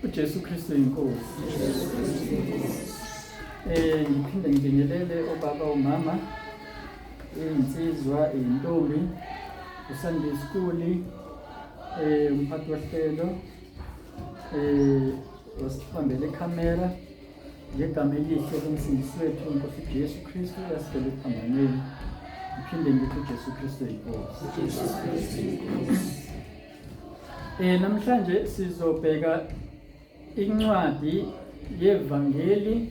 uJesu Kristu inkosi. Ngiphinde ngibingelele obaba umama, insizwa, intombi, uSunday School, umphathi wehlelo, osibambele ikhamera ngegama elihle lomsindisi wethu uNkosi Jesu Kristu yasigcwele ephambanweni. Ngiphinde ngithi uJesu Kristu inkosi. Namhlanje sizobheka incwadi yevangeli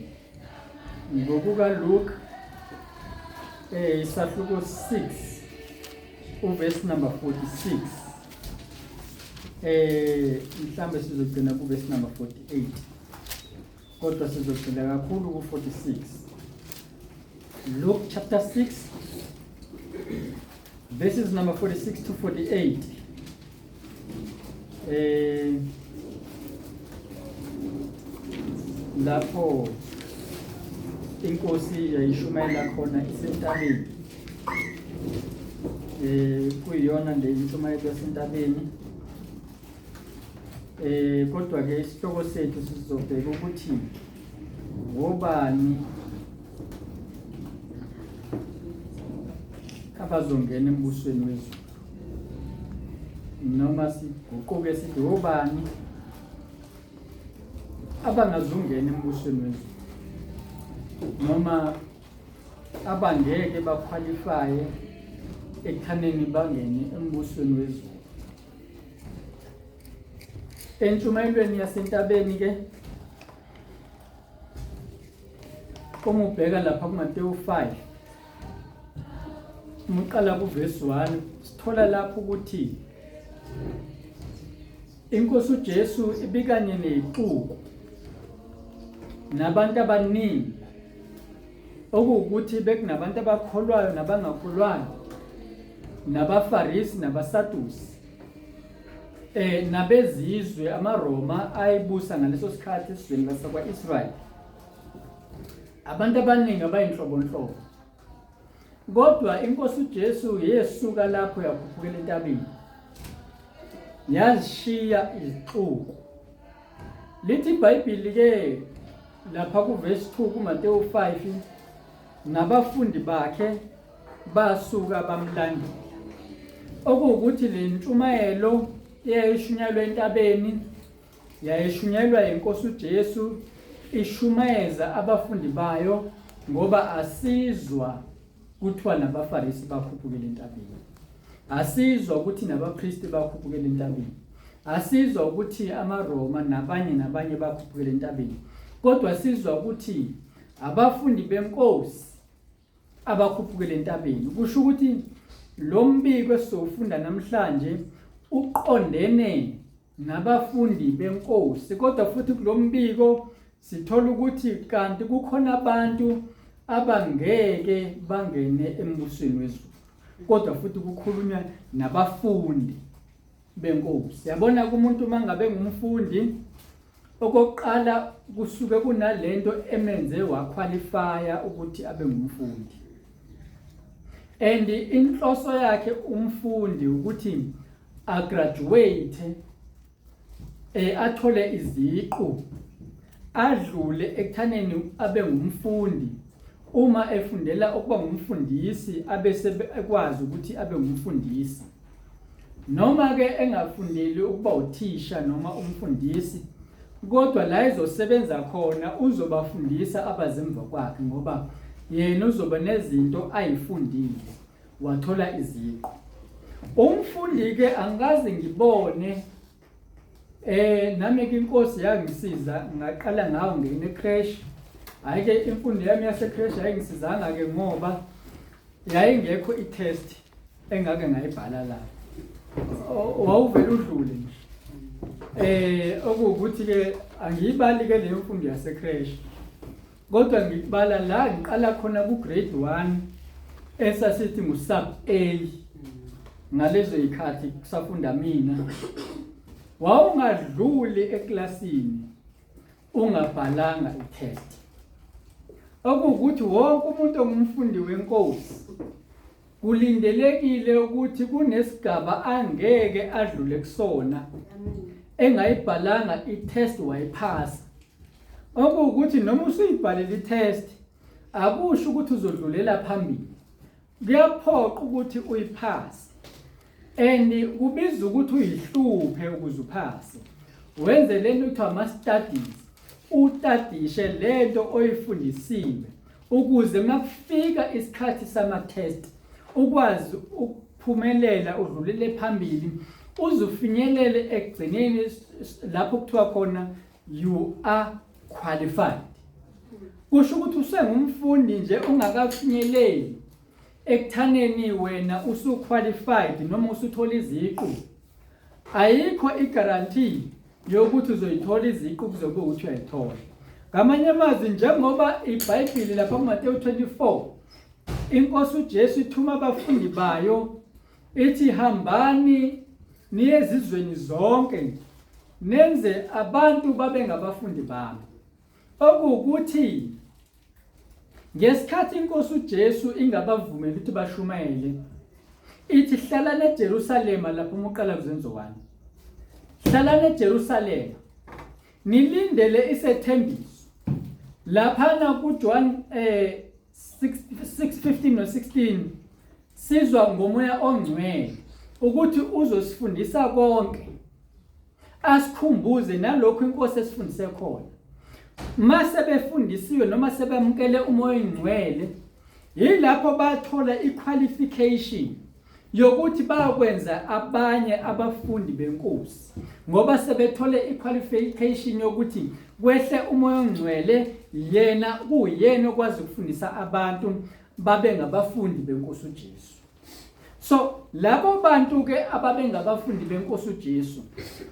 ngokuka Luke isahluko 6 uverse number 46. Mhlambe sizogcina kuverse number 48. Kodwa sizogcina kakhulu ku 46. Luke chapter 6 verses number 46 to 48. Lapho inkosi yayishumayela khona isentabeni. Kuyiyona le intshumayelo yasentabeni. Kodwa ke isihloko sethu sizobheka ukuthi ngobani abazongena embusweni wezulu, noma siguquke sithi ngobani abangazungena embusweni wezulu, noma abangeke baqualify ekuthaneni bangene embusweni wezulu. Entshumayelweni yasentabeni ke uma ubheka lapha kuMateyu 5 umqala kuverse 1 sithola lapho ukuthi inkosi uJesu ibikanye nexuku nabantu abaningi, okuwukuthi bekunabantu abakholwayo nabangakholwayo, nabaFarisi nabaSadusi, nabezizwe amaRoma ayibusa ngaleso sikhathi esizweni lasakwa-Israyeli. Abantu abaningi abayinhlobonhlobo. Kodwa inkosi uJesu yesuka lapho yakhuphukela entabeni, yazishiya izixuku. Lithi iBhayibheli ke lapha kuverse 2 kuMateyu 5, nabafundi bakhe basuka bamlandela. Okuwukuthi le ntshumayelo eyayishunyelwa entabeni yayishunyelwa inkosi uJesu ishumayeza abafundi bayo, ngoba asizwa kuthiwa nabaFarisi bakhuphukela entabeni, asizwa ukuthi nabapristi bakhuphukela entabeni, asizwa ukuthi amaRoma nabanye bakhuphukela entabeni, kodwa sizwa ukuthi abafundi benkosi abakhuphukela entabeni. Kusho ukuthi lo mbiko esizofunda namhlanje uqondene nabafundi benkosi, kodwa futhi kulo mbiko sithola ukuthi kanti kukhona abantu abangeke bangene embusweni wezulu, kodwa futhi kukhulunywa nabafundi benkosi. Yabona kumuntu mangabe ngumfundi, okokuqala kusuke kunalento emenze waqualifya ukuthi abe ngumfundi, and inhloso yakhe umfundi ukuthi agraduate, athole iziqu, adlule ekuthaneni abe ngumfundi. Uma efundela ukuba ngumfundisi abese ekwazi ukuthi abe ngumfundisi, noma ke engafundeli ukuba uthisha noma umfundisi, kodwa la izosebenza khona uzobafundisa abazemva kwakhe, ngoba yena uzoba nezinto ayifundile, wathola iziqu. Umfundi ke angaze ngibone nami ke inkosi yangisiza ngaqala ngawo ngene crash. Hayi ke imfundo yami yase crash ayingisizanga ke ngoba yayingekho i-test engake ngayibhala la. Wawuvela udlule nje. Okuwukuthi ke angiyibali ke leyo mfundo yase crash. Kodwa ngikubala la ngiqala khona ku grade 1 esasithi ngu-sub A. Ngalezo ikhathi kusafunda mina, wawungadluli eklasini ungabhalanga i-test. Okuwukuthi wonke umuntu ongumfundi wenkosi kulindelekile ukuthi kunesigaba angeke adlule kusona engayibhalanga i-test wayiphasa. Okuwukuthi noma usuyibhalile i-test akusho ukuthi uzodlulela phambili. Kuyaphoqa ukuthi uyiphase. And kubiza ukuthi uyihluphe ukuze uphase. Wenze lento kuthiwa ama-studies. Utadishe lento oyifundisiwe ukuze makufika isikhathi sama-test ukwazi ukuphumelela udlulele phambili uzufinyelele ekugcineni lapho kuthiwa khona you are qualified. Kusho ukuthi usengumfundi nje ungakafinyeleli ekuthaneni wena usu-qualified noma usuthola iziqu. Ayikho i-guarantee yokuthi uzoyithola iziqu kuzobe ukuthi uyayithola. Ngamanye amazwi njengoba iBhayibheli lapha kuMateyu 24 inkosi uJesu ithuma abafundi bayo ithi hambani niye ezizweni zonke nenze abantu babe ngabafundi bami. Okuwukuthi ngesikhathi inkosi uJesu ingabavumeli ukuthi bashumayele ithi hlalani eJerusalema lapho umuqala kuzenzowana. Hlalani eJerusalema nilindele isethembiso laphana kuJohn 6:15 no 16 sizwa ngomoya ongcwele ukuthi uzosifundisa konke asikhumbuze nalokho inkosi esifundise khona. Mase befundisiwe noma sebemkele umoya ongcwele yilapho bathola iqualification yokuthi bayakwenza abanye abafundi benkosi ngoba sebethole iqualification yokuthi kwehle umoya ongcwele yena kuyena okwazi ukufundisa abantu babe ngabafundi benkosi uJesu. So labo bantu ke ababe ngabafundi benkosi uJesu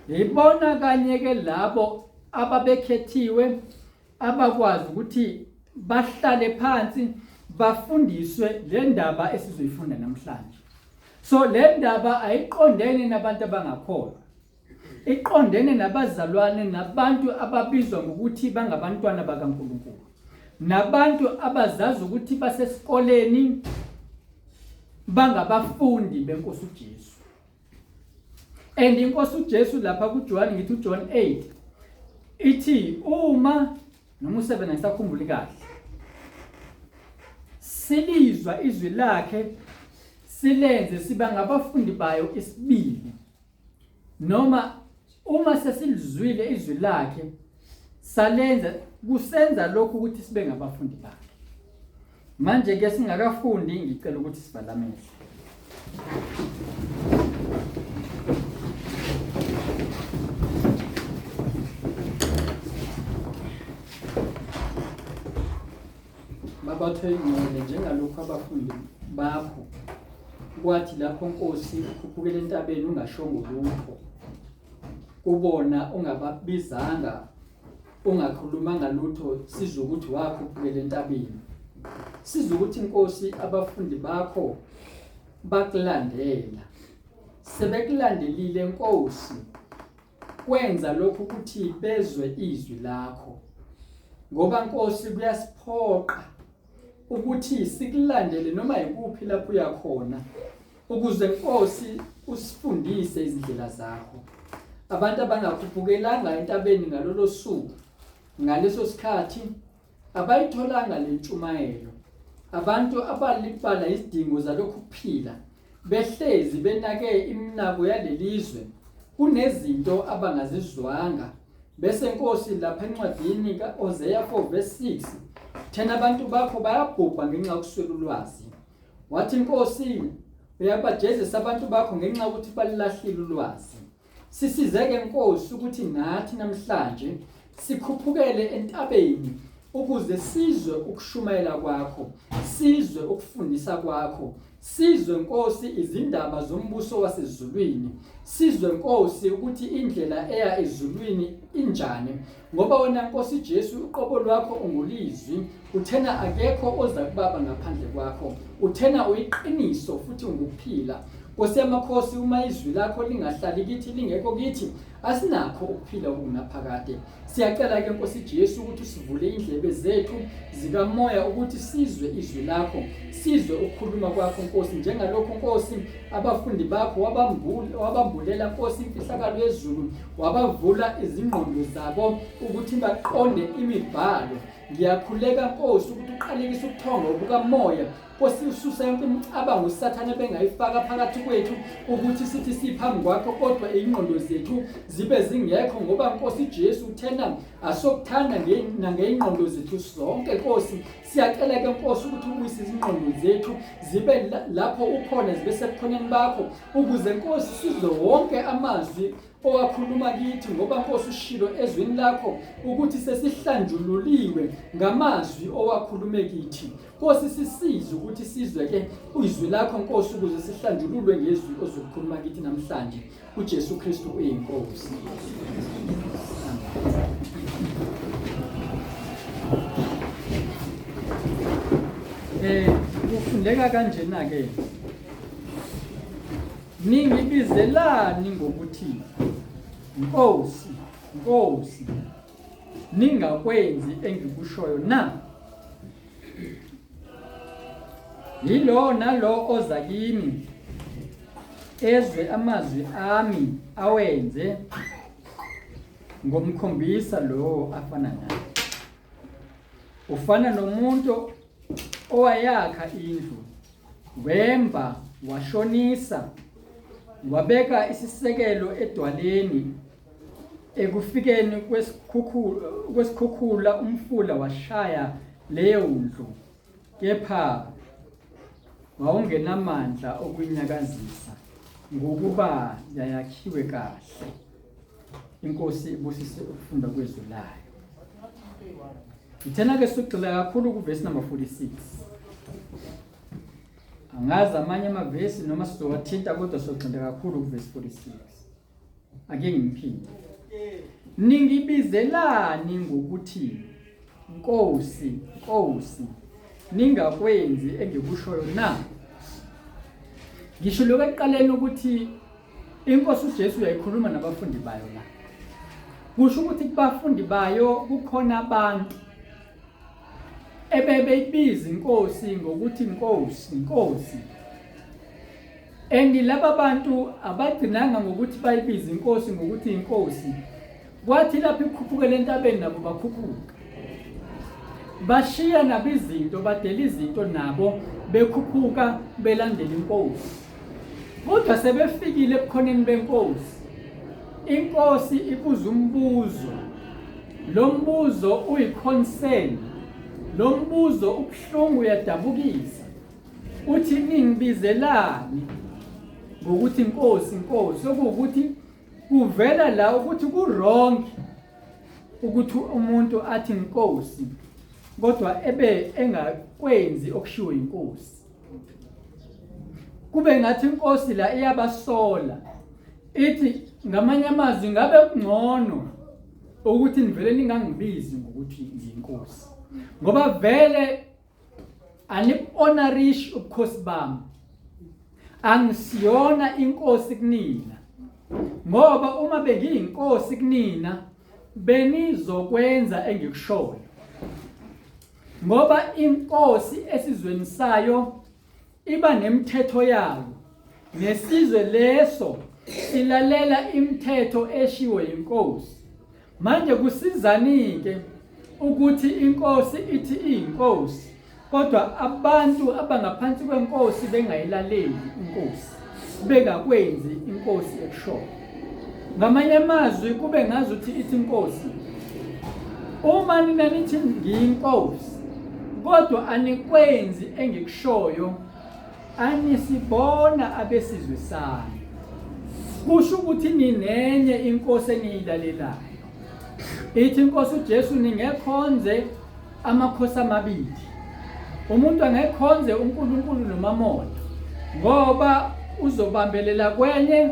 yibona kanye ke labo ababekhethiwe abakwazi ukuthi bahlale phansi bafundiswe le ndaba esizoyifunda namhlanje. So le ndaba ayiqondene nabantu abangakholwa. Iqondene nabazalwane nabantu ababizwa ngokuthi bangabantwana bakaNkulunkulu. Nabantu abazazi ukuthi basesikoleni bangabafundi benkosi uJesu. And inkosi uJesu lapha kuJohn ngithi uJohn 8 ithi uma noma u7 ayisakhumbuli kahle silizwa izwi lakhe silenze siba ngabafundi bayo isibili noma uma sesilizwile izwi lakhe salenza kusenza lokho ukuthi sibe ngabafundi bakhe. Manje ke singakafundi ngicela ukuthi sivala amehlo. Babathe ingcwele njengalokho abafundi bakho kwathi lapho Nkosi ukhuphukele entabeni ungashongo lutho. Ubona ungababizanga ungakhulumanga lutho sizwe ukuthi wakhuphukele entabeni. Sizwe ukuthi Nkosi abafundi bakho bakulandela. Sebekulandelile Nkosi kwenza lokho ukuthi bezwe izwi lakho. Ngoba Nkosi kuyasiphoqa ukuthi sikulandele noma yikuphi lapho uyakhona ukuze Nkosi usifundise izindlela zakho. Abantu abangakhuphukelanga entabeni ngalolo suku ngaleso sikhathi abayitholanga lentshumayelo. Abantu abalibala isidingo zalokhu kuphila behlezi benake iminako yalelizwe kunezinto abangazizwanga. Bese Nkosi lapha encwadini kaHosea 4:6 thena abantu bakho bayabhubha ngenxa yokuswela ulwazi. Wathi Nkosi uyabajezisa abantu bakho ngenxa yokuthi balilahlile ulwazi. Sisizeke Nkosi ukuthi nathi namhlanje sikhuphukele entabeni ukuze sizwe ukushumayela kwakho, sizwe ukufundisa kwakho, sizwe Nkosi izindaba zombuso wasezulwini, sizwe Nkosi ukuthi indlela eya ezulwini injani. Ngoba wena Nkosi Jesu uqobo lwakho ungulizwi, uthena akekho oza kubaba ngaphandle kwakho, uthena uyiqiniso futhi ungukuphila. Nkosi yamakhosi uma izwi lakho lingahlali kithi lingekho kithi asinakho ukuphila okungaphakade. Siyacela ke Nkosi Jesu ukuthi usivule indlebe zethu zikamoya ukuthi sizwe izwi lakho, sizwe ukukhuluma kwakho Nkosi, njengalokho Nkosi abafundi bakho wabambulela Nkosi imfihlakalo yezulu, wabavula izingqondo zabo ukuthi baqonde imibhalo. Ngiyakhuleka Nkosi ukuthi uqalekise ubuthongo bukamoya, Nkosi ususa yonke imicabango uSathane bengayifaka phakathi kwethu ukuthi sithi siphambi kwakho kodwa ingqondo zethu zibe zingekho, ngoba Nkosi Jesu uthena asokuthanda ngengqondo zethu zonke Nkosi. Siyacela ke Nkosi ukuthi ubuyise izingqondo zethu zibe lapho ukhona, zibe sebukhoneni bakho, ukuze Nkosi sizwe wonke amazwi owakhuluma kithi, ngoba Nkosi ushilo ezwini lakho ukuthi sesihlanjululiwe ngamazwi owakhulume kithi. Nkosi sisizwe ukuthi sizwe ke izwi lakho Nkosi, ukuze sihlanjululwe ngezwi ozokhuluma kithi namhlanje. uJesu Kristu uyinkosi. Kufundeka kanjena ke, ningibizelani ngokuthi Nkosi, Nkosi, ningakwenzi engikushoyo na? Yilo nalo oza kimi ezwe amazwi ami awenze, ngomkhombisa lo afana naye. Ufana nomuntu owayakha indlu, wemba, washonisa, wabeka isisekelo edwaleni. Ekufikeni kwesikhukhula umfula washaya leyo ndlu, kepha wawungenamandla okuyinyakazisa ngokuba yayakhiwe kahle. Inkosi ibusise ukufunda kwezwi layo. Ithena ke sugxila kakhulu kuvesi number 46. Angazi amanye amavesi noma sizowathinta, kodwa sogxila kakhulu kuvesi 46. Ake ngimphinde. Ningibizelani ngokuthi Nkosi, Nkosi, ningakwenzi engikushoyo na? Ngisho lokho ekuqaleni ukuthi inkosi uJesu uyayikhuluma nabafundi bayo la. Kusho ukuthi kubafundi bayo kukhona abantu ebebeyibiza inkosi ngokuthi Nkosi, Nkosi. Laba bantu abagcinanga ngokuthi bayibize inkosi ngokuthi inkosi. Kwathi lapho ikhuphukela entabeni nabo bakhuphuka. Bashiya nabizinto, badela izinto nabo bekhuphuka belandela inkosi. Kodwa sebefikile ebukhoneni benkosi. Inkosi ibuza umbuzo. Lo mbuzo uyiconcern. Lo mbuzo ubuhlungu uyadabukisa. Uthi ningibizelani ngokuthi Nkosi, Nkosi, okuwukuthi kuvela la ukuthi ku-wrong ukuthi umuntu athi Nkosi kodwa ebe engakwenzi okushiwo inkosi. Kube ngathi inkosi la iyabasola, ithi ngamanye amazwi ngabe kungcono ukuthi nivele ningangibizi ngokuthi ngiyinkosi, ngoba vele anip-honorish ubukhosi bami, angisiyona inkosi kunina. Ngoba uma bengiyinkosi kunina benizokwenza engikushoyo. Ngoba inkosi esizweni sayo iba nemithetho yayo, nesizwe leso silalela imithetho eshiwo inkosi. Manje kusizanike ukuthi inkosi ithi iyinkosi, kodwa abantu abangaphansi kwenkosi bengayilaleli inkosi, bengakwenzi inkosi ekushoyo. Ngamanye amazwi kube ngazuthi ithi inkosi, uma nina nithi ngiyinkosi kodwa anikwenzi engikushoyo, anisibona abesizwe sami. Kusho ukuthi ninenye inkosi eniyilalelayo. Ithi inkosi uJesu ningekhonze amakhosi amabili. Umuntu angekhonze uNkulunkulu noMamona, ngoba uzobambelela kwenye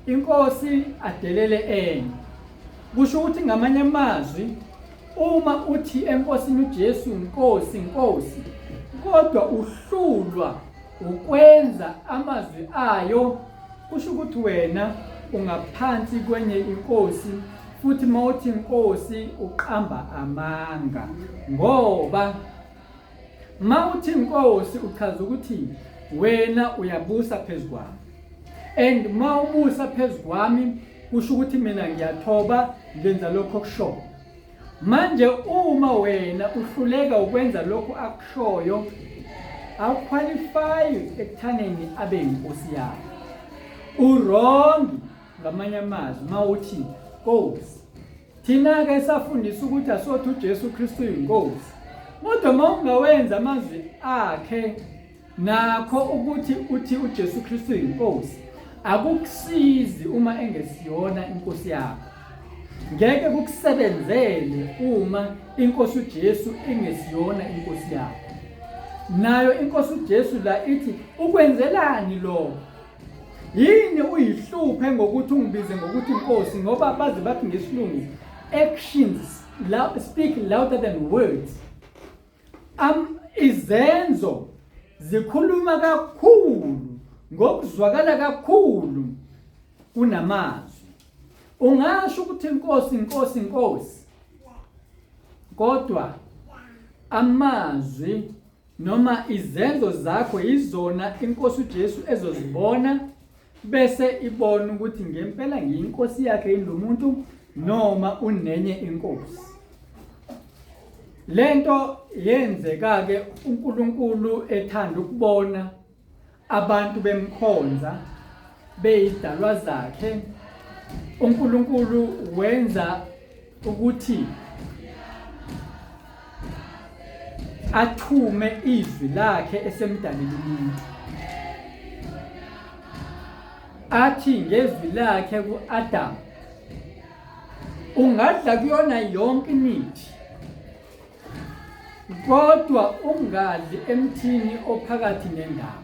inkosi adelele enye. Kusho ukuthi ngamanye amazwi uma uthi enkosini uJesu Nkosi, Nkosi, kodwa uhlulwa ukwenza amazwi ayo, kusho ukuthi wena ungaphansi kwenye inkosi, futhi mawuthi inkosi uqamba amanga, ngoba mawuthi inkosi uchaza ukuthi wena uyabusa phezukwami, and mawubusa phezukwami kusho ukuthi mina ngiyathoba, ngenza lokho okushoyo. Manje uma wena uhluleka ukwenza lokho akushoyo, awuqualify ekuthaneni abe inkosi yakho. Wrong ngamanye amazwi mawuthi Nkosi. Thina ke safundisa ukuthi asothi uJesu Kristu uyinkosi. Kodwa mawungawenza amazwi akhe nakho ukuthi uthi uJesu Kristu uyinkosi, akukusizi uma engesiyona inkosi yakho. Ngeke kukusebenzele uma inkosi uJesu engesiyona inkosi yakho. Nayo inkosi uJesu la ithi ukwenzelani lokho? Yini uyihluphe ngokuthi ungibize ngokuthi inkosi, ngoba bazi bathi ngesilungu actions speak louder than words. Izenzo zikhuluma kakhulu, ngokuzwakala kakhulu kunamazwi. Ungasho ukuthi inkosi inkosi inkosi, kodwa amazwi noma izenzo zakho izona inkosi uJesu ezozibona, bese ibona ukuthi ngempela ngiyinkosi yakhe indumuntu noma unenye inkosi. Lento yenzeka ke uNkulunkulu ethanda ukubona abantu bemkhonza beyidalwa zakhe. uNkulunkulu wenza ukuthi athume izwi lakhe esemdaleni umuntu. Athi ngezwi lakhe ku-Adam, ungadla kuyona yonke imithi, kodwa ungadli emthini ophakathi nendaba,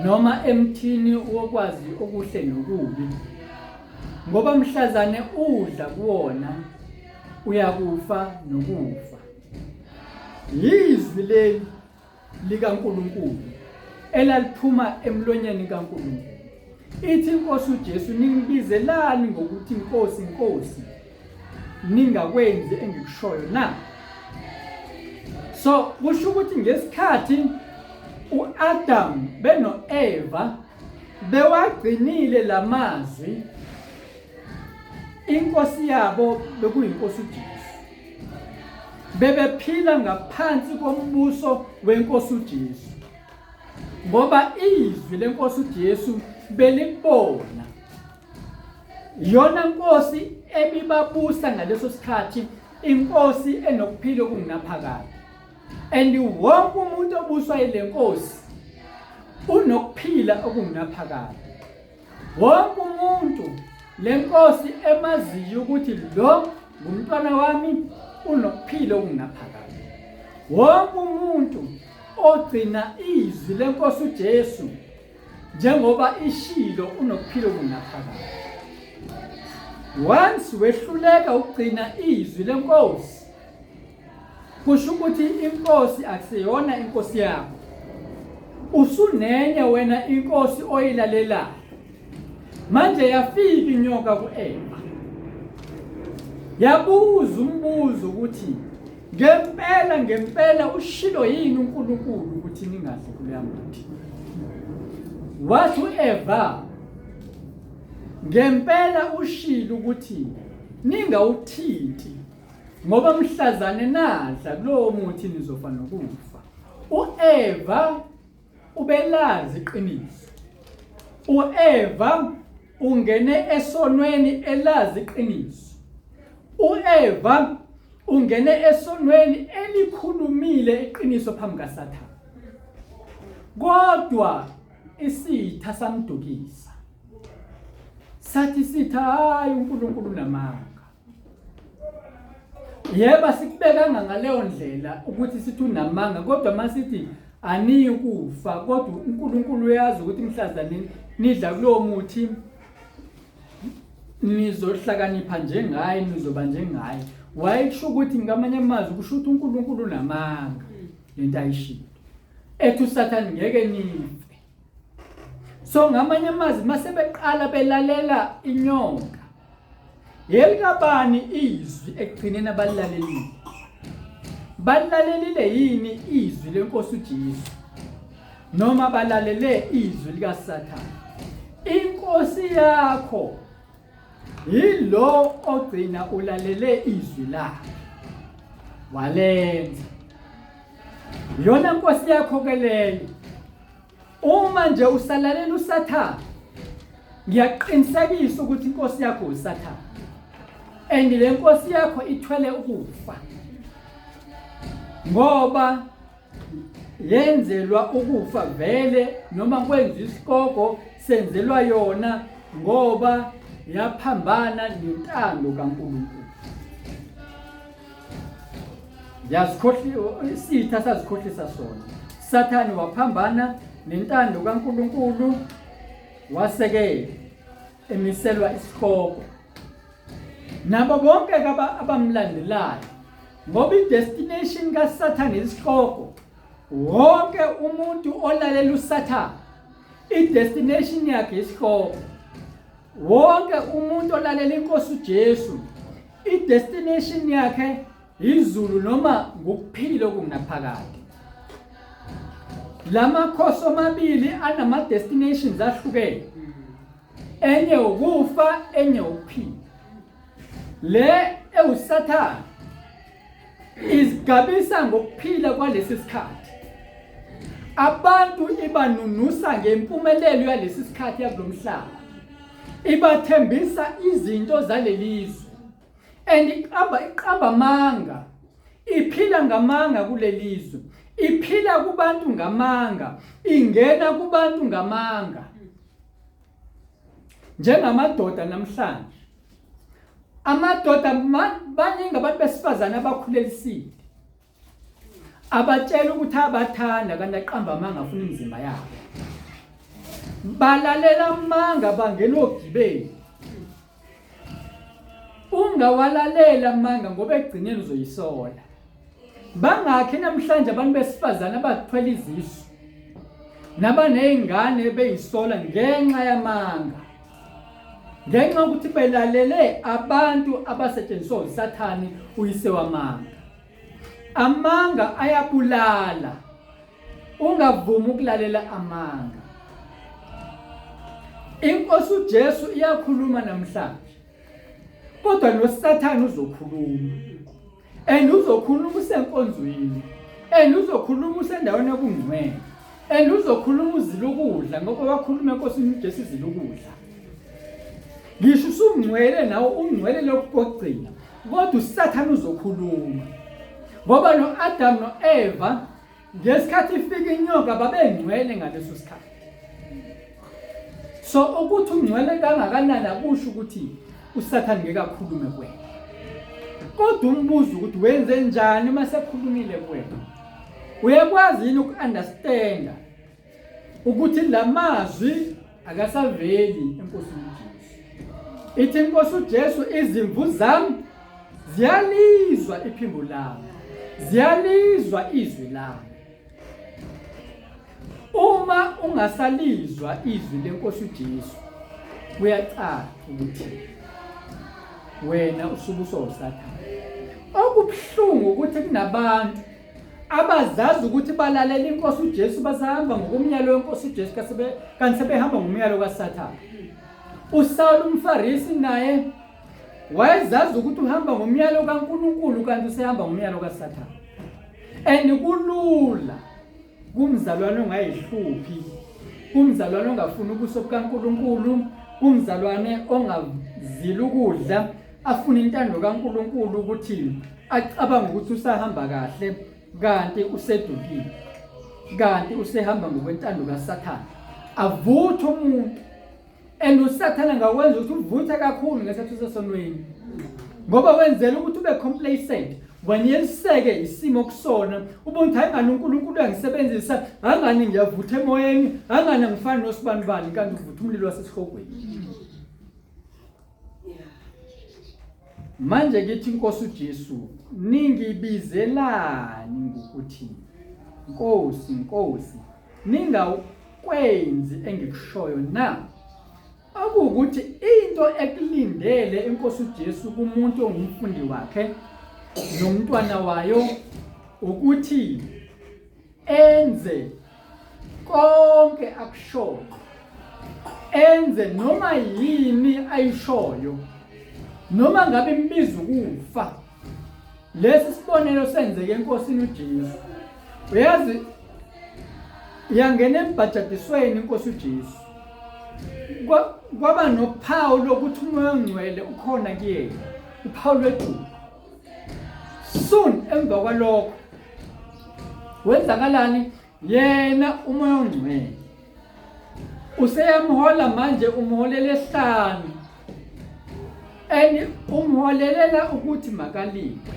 noma emthini wokwazi okuhle nokubi, ngoba mhlazane udla kuwona uyakufa nokufa. Yizwi leli likaNkulunkulu elaliphuma emlonyeni kaNkulunkulu. Ithi inkosi uJesu, ningibizelani ngokuthi inkosi inkosi, ningakwenzi engikushoyo na? So kusho ukuthi ngesikhathi uAdam beno-Eva bewagcinile lamazwi, inkosi yabo bekuyinkosi uJesu, bebephila ngaphansi kombuso wenkosi uJesu, ngoba izwi lenkosi uJesu belibona. Yona nkosi ebibabusa ngaleso sikhathi, inkosi enokuphila okungunaphakade. And wonke umuntu obuswa ile nkosi unokuphila okungunaphakade. Wonke umuntu le nkosi emaziyo ukuthi lo ngumntwana wami unokuphila okungunaphakade. Wonke umuntu ogcina izwi lenkosi uJesu njengoba ishilo unokuphila okungunaphakade. Once wehluleka ukugcina izwi lenkosi, kusho ukuthi inkosi akusiyona inkosi yakho, usunenye wena inkosi oyilalelayo. Manje yafika inyoka ku-Eva, yabuza umbuzo ukuthi ngempela ushilo yini uNkulunkulu ukuthi ningadli kuleya mbuthi? Wathi u-Eva, ngempela ushilo ukuthi ningawuthinti, ngoba mhlazane nadla kulowo muthi nizofa nokufa. U-Eva ubelazi iqiniso. U-Eva ungene esonweni elazi iqiniso. U-Eva ungene esonweni elikhulumile iqiniso phambi kaSathane. Kodwa isitha samdukisa, sathi sitha hayi uNkulunkulu namanga. Yeba sikubekanga ngaleyo ndlela ukuthi sithi unamanga, kodwa masithi aniyi kufa, kodwa uNkulunkulu uyazi ukuthi mhlazane nidla kulowo muthi nizohlakanipha njengaye, nizoba njengaye. Wayisho ukuthi ngamanye amazwi kusho ukuthi uNkulunkulu unamanga lento ayishilo, ethi uSathane ngeke nife. So ngamanye amazwi masebeqala belalela inyoka, yelikabani izwi ekugcineni abalalelile? Balalelile yini izwi lenkosi uJesu noma balalele izwi likaSathane? Inkosi yakho yilo ogcina ulalele izwi lakhe walenza. Yona inkosi yakho ke leyo. Uma nje usalalela uSathane, ngiyaqinisekisa ukuthi inkosi yakho uSathane. And le nkosi yakho ithwele ukufa. Ngoba yenzelwa ukufa vele noma kwenza isikoko senzelwa yona ngoba yaphambana nentando kaNkulunkulu. Sitha sazikhohlisa sona. Sathane waphambana nentando kaNkulunkulu waseke emiselwa isikoko. Nabo bonke abamlandelayo ngoba i-destination kaSathane isikoko. Wonke umuntu olalela uSathane i-destination yakhe isikoko. Wonke umuntu olalela inkosi uJesu i-destination yakhe izulu noma ngokuphila okungaphakade. Lamakhosi omabili anama destinations ahlukene. Enye ukufa, enye ukuphila. Le uSathane izigabisa ngokuphila kwalesi sikhathi. Abantu ibanunusa ngempumelelo yalesi sikhathi yakulomhlaba. Ibathembisa izinto zalelizwe. And iqamba manga. Iphila ngamanga kulelizwe. Iphila kubantu ngamanga. Ingena kubantu ngamanga. Njengamadoda namhlanje. Amadoda baningi abantu besifazana abakhulelisile. Abatshela ukuthi abathanda kanti aqamba amanga afuna imizimba yabo. Balalela amanga bangena ogibeni. Ungawalalela amanga ngoba egcineni uzoyisola. Bangakhe namhlanje abantu besifazana abathwala izisu nabanezingane beyisola ngenxa yamanga. Ngenxa ukuthi belalele abantu abasetshenziswa uSathane uyise wamanga. Amanga ayabulala. Ungavumi ukulalela amanga. Inkosi uJesu iyakhuluma namhlanje. Kodwa noSathane uzokhuluma. And uzokhuluma usenkonzweni. And uzokhuluma usendaweni yobungcwele. And uzokhuluma uzila ukudla ngoba wakhuluma inkosi uJesu izila ukudla. Ngisho usungcwele nawo ungcwele lokugcina. Kodwa uSathane uzokhuluma. Ngoba noAdam noEva ngesikhathi ifika inyoka babengcwele ngaleso sikhathi. So ukuthi ungcwele kangakanani akusho ukuthi uSathane ngeke akhulume kuwena. Kodwa umbuzo ukuthi wenze njani uma sekhulumile kuwena? Uyakwazi yini ukunderstanda ukuthi lamazwi akasaveli enkosini uJesu? Ithi inkosi uJesu izimvu zami ziyalizwa iphimbo lami. Ziyalizwa izwi lami. Uma ungasalizwa izwi lenkosi uJesu, kuyacala ukuthi wena usubuso uSathane. Okubhlungu ukuthi kunabantu abazazi ukuthi balalela inkosi uJesu basahamba ngokumyalo wenkosi uJesu kanti sebehamba ngomyalo kaSathane. uSaul umFarisi naye wayezazi ukuthi uhamba ngomyalo kaNkulunkulu kanti usehamba ngomyalo kaSathane. And kulula kumzalwane ongayihluphi, kumzalwane ongafuni ubuso bukaNkulunkulu, kumzalwane ongazila ukudla, afuna intando kaNkulunkulu ukuthi acabanga ukuthi usahamba kahle kanti usedukile, kanti usehamba ngokwentando kaSathane. Avuthe umuntu. And uSathane angakwenza ukuthi uvuthe kakhulu ngesikhathi usesonweni. Ngoba wenzela ukuthi ube complacent. Waneliseke isimo kusona. Ubona ukuthi ngani uNkulunkulu uyangisebenzisa, angani ngiyavutha emoyeni, angani ngifana noSibanibani kanti uvutha umlilo wasesihogweni. Manje ngithi inkosi uJesu ningibizelani ngokuthi Nkosi, Nkosi. ungakwenzi engikushoyo na. Akuwukuthi into ekulindele inkosi uJesu kumuntu ongumfundi wakhe nomntwana wayo ukuthi enze konke akushoyo, enze noma yini ayishoyo, noma ngabe imbiza ukufa. Lesi sibonelo senzeke enkosini uJesu. Uyazi yangena embhajadisweni inkosi uJesu, kwaba nophawu lokuthi umoya ongcwele ukhona kuyena, uphawu lwethuba. Soon emva kwalokho wenzakalani? Yena umoya ongcwele useyamhola manje, umholele 5 umholelela ukuthi makaliphe.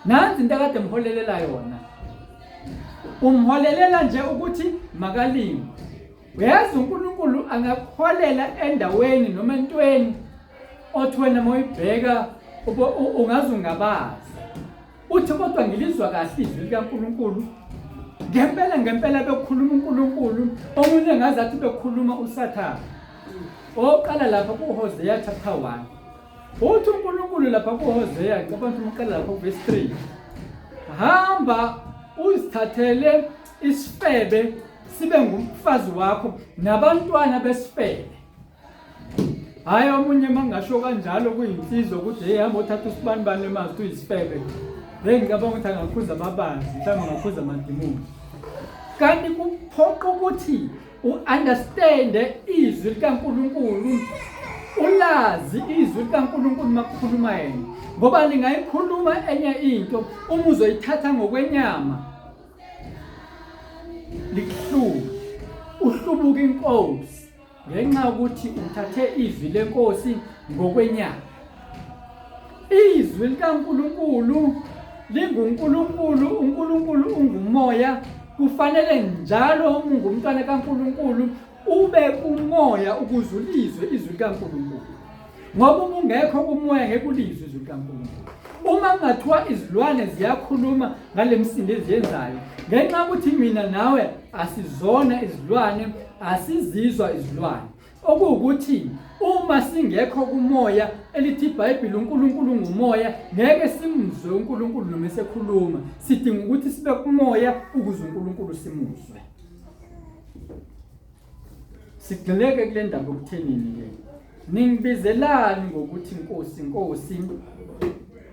Nansi into akade mholelela yona, umholelela nje ukuthi makalime. Uyazi uNkulunkulu angakholela endaweni noma entweni othi wena moyibheka ungazi ungabazi. Uthi kodwa ngilizwa kahle izwi likaNkulunkulu. Ngempela bekhuluma uNkulunkulu, omunye ngazathi bekhuluma uSathane. Oqala lapha kuHosea chapter 1. Uthi uNkulunkulu lapha kuHosea, ngicabanga ukuthi uqala lapha verse 3. Hamba uzithathele isifebe sibe ngumfazi wakho nabantwana besifebe. Hayi omunye mangasho kanjalo kuyinsizwa ukuthi hey hamba uthatha usibanibani emazi uyisifebe. Ngicabanga ukuthi angakhuza ababanzi, mhlawumbe angakhuza amadimoni. Kanti kuphoqa ukuthi u-understand izwi likaNkulunkulu, ulazi izwi likaNkulunkulu makukhuluma yena. Ngoba lingayikhuluma enye into uma uzoyithatha ngokwenyama likuhluka, uhlubuka inkosi ngenxa ukuthi uthathe izwi lenkosi ngokwenyama. Izwi likaNkulunkulu linguNkulunkulu, uNkulunkulu ungumoya. Kufanele njalo uma ungumntwana kaNkulunkulu ube kumoya ukuze ulizwe izwi likaNkulunkulu. Ngoba uma ungekho kumoya ngeke ulizwe izwi likaNkulunkulu. Uma kungathiwa izilwane ziyakhuluma ngale msindo eziyenzayo, ngenxa ukuthi mina nawe asizona izilwane, asizizwa izilwane. Okuwukuthi uma singekho kumoya, elithi iBhayibheli uNkulunkulu ngumoya, ngeke simuzwe uNkulunkulu noma esekhuluma. Sidinga ukuthi sibe kumoya ukuze uNkulunkulu simuzwe. Sigxileke kule ndaba okuthenini ke. Ningibizelani ngokuthi inkosi, inkosi,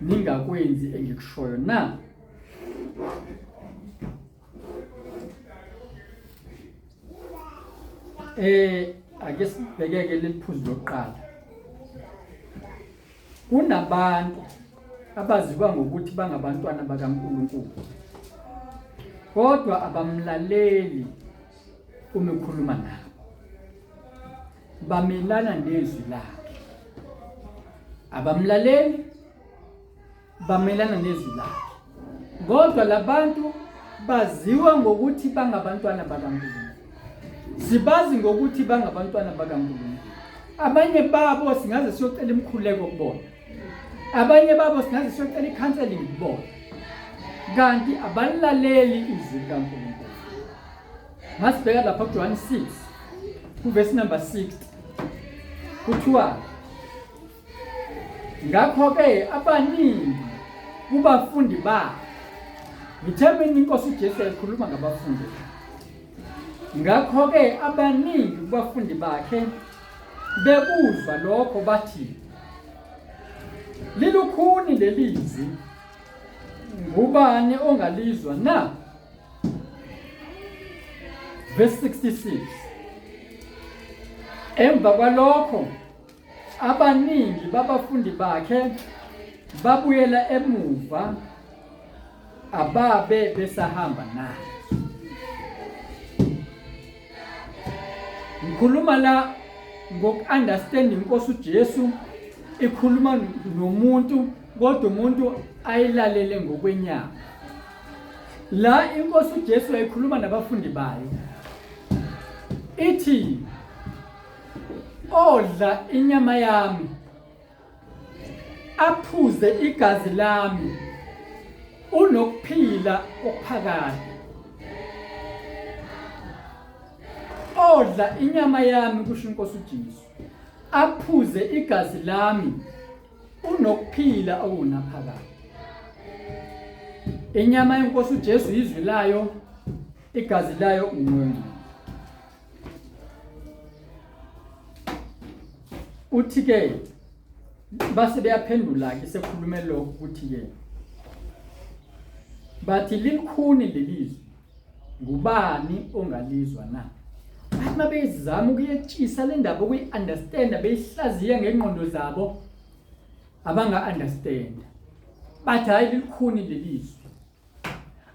ningakwenzi engikushoyo na? Ake sibhekeke leliphuzu lokuqala. Kunabantu abaziwa ngokuthi bangabantwana bakaNkulunkulu, kodwa abamlaleli uma ekhuluma nabo, bamelana nezwi lakhe. Abamlaleli, bamelana nezwi lakhe, kodwa labantu baziwa ngokuthi bangabantwana bakaNkulunkulu. Sibazi ngokuthi bangabantwana bakaNkulunkulu. Abanye babo singaze siyocela imkhuleko kubona, abanye babo singaze siyocela icounseling kubona, kanti abalaleli izwi likaNkulunkulu. Masibheka lapha kuJohn 6 kuverse number 60 kuthiwa, ngakho-ke abaningi kubafundi bakhe. Ngithemba inkosi uJesu ekhuluma ngabafundi. Ngakho-ke abaningi kubafundi bakhe bekuzwa lokho bathi, lilukhuni lelizwi, ngubani ongalizwa na? Verse 66. Emva kwalokho abaningi babafundi bakhe babuyela emuva, ababe besahamba naye. Ngikhuluma la ngoku-understand inkosi uJesu ikhuluma nomuntu, kodwa umuntu ayilalele ngokwenyama. La inkosi uJesu ayikhuluma nabafundi bayo, ithi odla inyama yami, aphuze igazi lami, unokuphila okuphakade. odla inyama yami kusho inkosi uJesu aphuze igazi lami unokuphila okunaphakade. Inyama yenkosi uJesu izwi layo, igazi layo umoya. Uthi ke base beyaphendula ke sekhulume lokho ukuthi ke bathi likhuni lelizwi ngubani ongalizwa na? Bathi mabezama ukuyetshisa le ndaba ukuyi-understand beyihlaziya ngengqondo zabo abanga-understand. Bathi hayi likhuni lelizwi.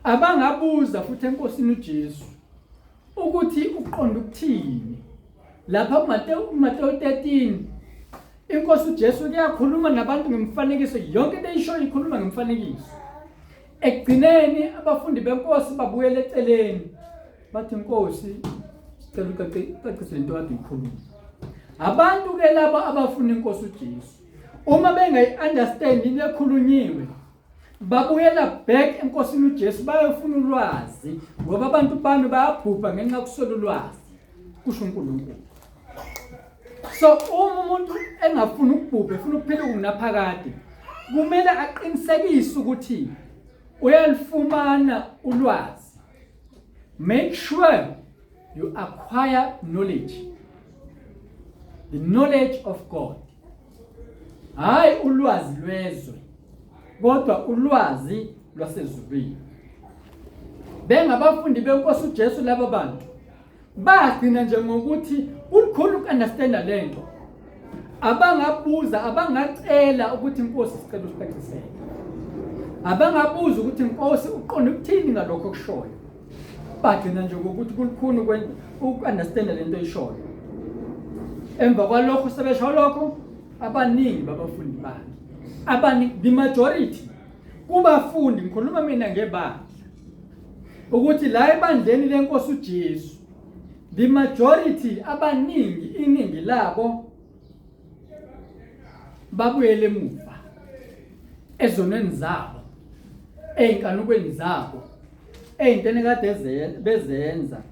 Abangabuza futhi enkosini uJesu ukuthi uqonda ukuthini. Lapha kuMateyu 13 inkosi uJesu uyakhuluma nabantu ngemfanekiso, yonke into eyishoyo ikhuluma ngemfanekiso. Ekugcineni abafundi benkosi babuyela eceleni bathi inkosi sicela ucacise into kade ikhuluma. Abantu ke laba abafuna inkosi uJesu uma bengayi-understand into ekhulunyiwe babuyela back enkosini uJesu bayofuna ulwazi, ngoba abantu bami bayabhubha ngenxa yokuswela ulwazi kusho uNkulunkulu. So uma umuntu engafuna ukubhubha efuna ukuphila okunaphakade kumele aqinisekise ukuthi uyalifumana ulwazi. Make sure you acquire knowledge, the knowledge of God. Hayi ulwazi lwezwe kodwa ulwazi lwasezulwini. Bengabafundi benkosi uJesu laba bantu bagcina nje ngokuthi ukhulu ukunderstanda lento. Abangabuza, abangacela ukuthi inkosi sicela usicacisele. Abangabuza ukuthi inkosi uqonda ukuthini ngalokho okushoyo. Bagcina nje ngokuthi kulikhulu ukunderstanda lento eyishoyo. Emva kwalokho sebesho lokho abaningi babafundi bakhe. Abaningi, the majority kubafundi, ngikhuluma mina ngebandla ukuthi la ebandleni lenkosi uJesu the majority abaningi, iningi labo babuyele emuva ezonweni zabo, ey'nkanukweni zabo, ey'ntweni kade bezenza,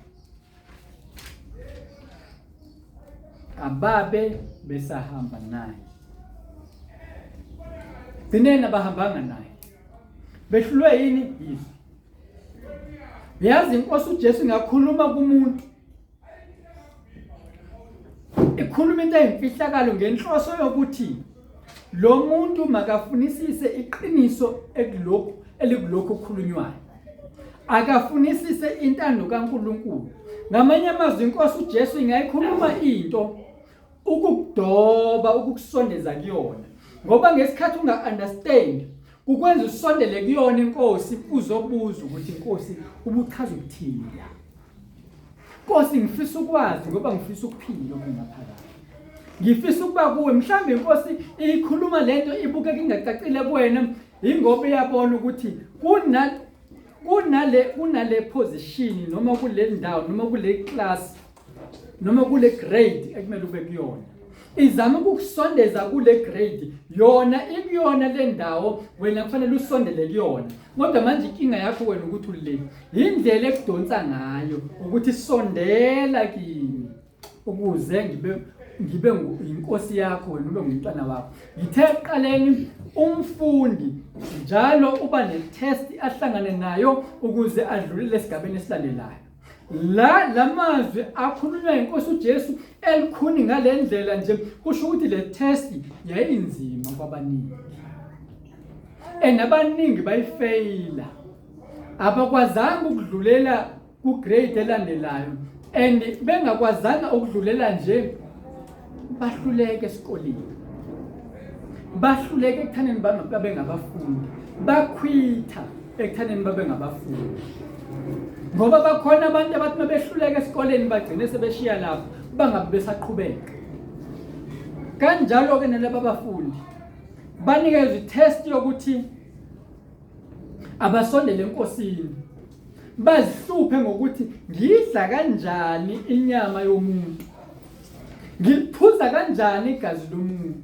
ababe besahamba naye. Gcineni abahambanga naye behlulwe yini? Yizo. Yazi inkosi uJesu ngakhuluma kumuntu, ikhuluma into eyimfihlakalo ngenhloso yokuthi lo muntu makafunisise iqiniso elikulokho okukhulunywayo, akafunisise intando kaNkulunkulu. Ngamanye amazwi inkosi uJesu ingayikhuluma into ukukudoba, ukukusondeza kuyona, ngoba ngesikhathi unga-understand kukwenza usondele kuyona inkosi uzobuza ukuthi inkosi ubuchaza ukuthini. Nkosi ngifisa ukwazi ngoba ngifisa ukuphila okungaphakathi. Ngifisa ukuba kuwe mhlambe inkosi ikhuluma lento ibuke ingacacile kuwena ingoba iyabona ukuthi kunale position noma kule ndawo noma kule class noma kule grade ekumele ube kuyona. Izama ukukusondeza kule grade, yona ikuyona le ndawo wena kufanele usondele kuyona. Kodwa manje inkinga yakho wena ukuthi ulele indlela ekudonsa ngayo ukuthi sondela kimi ukuze ngibe inkosi yakho wena ube ngumntwana wakho. Ngithe eqaleni umfundi njalo uba netest ahlangane nayo ukuze adlulele esigabeni esilandelayo. Lamazwi akhulunywa inkosi uJesu elikhuni ngalendlela nje kusho ukuthi le test yayinzima kwabaningi. Abaningi bayifeyila. Abakwazanga ukudlulela ku grade elandelayo and bengakwazanga ukudlulela nje bahluleke esikoleni. Bahluleke ekuthaneni babe ngabafundi. Bakhwitha ekuthaneni babe ngabafundi. Ngoba bakhona abantu abathi mabehluleka esikoleni bagcine sebeshiya lapho bangabe besaqhubeka. Kanjalo ke nalabo abafundi banikezwe test yokuthi abasondele enkosini, bazihluphe ngokuthi ngidla kanjani inyama yomuntu, ngiphuza kanjani igazi lomuntu.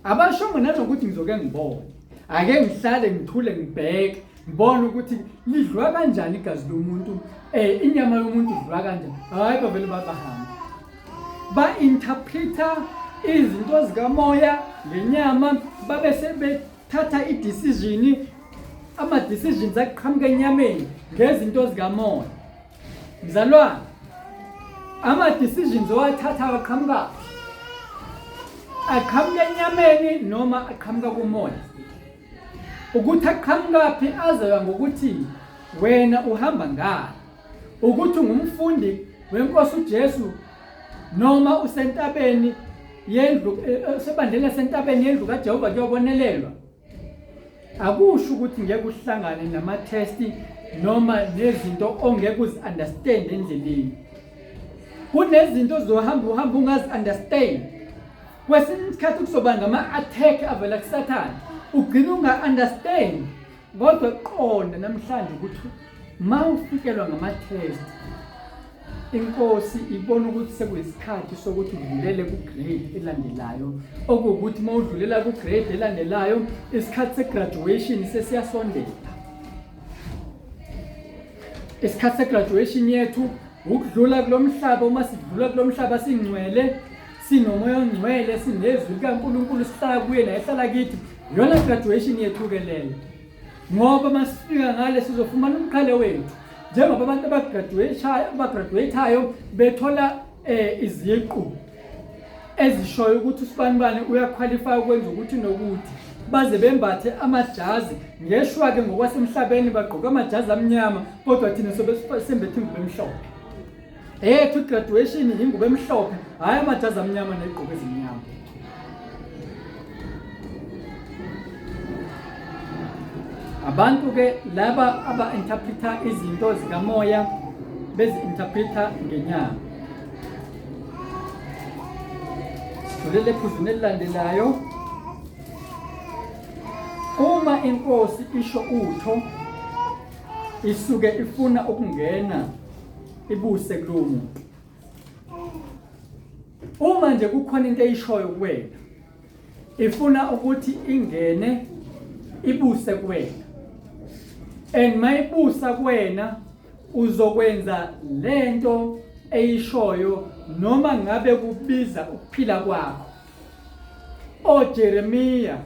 Abashongo nanokuthi ngizoke ngibone, ake ngihlale ngithule ngibheke bona ukuthi lidlwa kanjani igazi lomuntu inyama yomuntu idlwa kanjani. Hayi bavele babahamba ba-interpreta izinto zikamoya ngenyama babe sebethatha i-decision ama-decisions aqhamuka enyameni ngezinto zikamoya. Mzalwane, ama-decisions owathatha aqhamuka enyameni noma aqhamuka kumoya. Ukuthi aqhamukaphi azayo ngokuthi wena uhamba ngani, ukuthi ungumfundi weNkosi uJesu noma usentabeni yendlu sebandleni lasentabeni yendlu kaJehova kuyobonelelwa. Akusho ukuthi ngeke uhlangane nama-testi noma nezinto ongeke uzi-understand endleleni. Kunezinto zohamba ungazi-understand. Kwesinye isikhathi kuzoba ngama-attack avela kuSathane ugcina unga-understand. Kodwa qonda namhlanje ukuthi ma ufikelwa ngama-test iNkosi ibona ukuthi sekuyisikhathi sokuthi udlulele ku-grade elandelayo, okuwukuthi ma udlulela ku-grade elandelayo isikhathi se-graduation sesiyasondela. Isikhathi se-graduation yethu ukudlula kulo mhlaba. Uma sidlula kulo mhlaba singcwele, sinomoya ongcwele, sinezwi likaNkulunkulu sihlala kuye naye ehlala kithi, yona graduation yethu-ke leyo. Ngoba masifika ngale sizofumana umqhele wethu njengoba abantu abagraduate-ayo bethola iziqu ezishoyo ukuthi usibanibani uyaqualify ukwenza ukuthi nokuthi, baze bembathe amajazi ngeshwa-ke ngokwasemhlabeni bagqoka amajazi amnyama, kodwa thina sembethe ingubo emhlophe. Ethu graduation ingubo emhlophe, hayi amajazi amnyama negqoka ezimnyama. Abantu-ke laba aba-interpreta izinto zikamoya bezi-interpreta ngenyama. Sidlulele ephuzwini elilandelayo. Uma iNkosi isho utho isuke ifuna ukungena ibuse kulowo muntu. Uma nje kukhona into eyishoyo kuwena ifuna ukuthi ingene ibuse kuwena, and mayibusa kuwena uzokwenza lento eyishoyo noma ngabe kubiza ukuphila kwakho. oJeremiya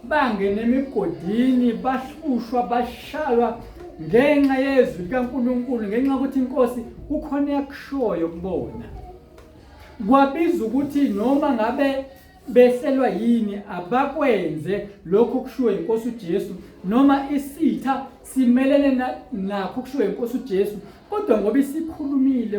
bangena emigodini bahlushwa bashaywa ngenxa yezwi likaNkulunkulu, ngenxa ukuthi iNkosi kukhona yakushoyo kubona. Kwabiza ukuthi noma ngabe behlelwa yini abakwenze lokho kushiwo iNkosi uJesu, noma isitha simelene nakho kushiwo iNkosi uJesu, kodwa ngoba isikhulumile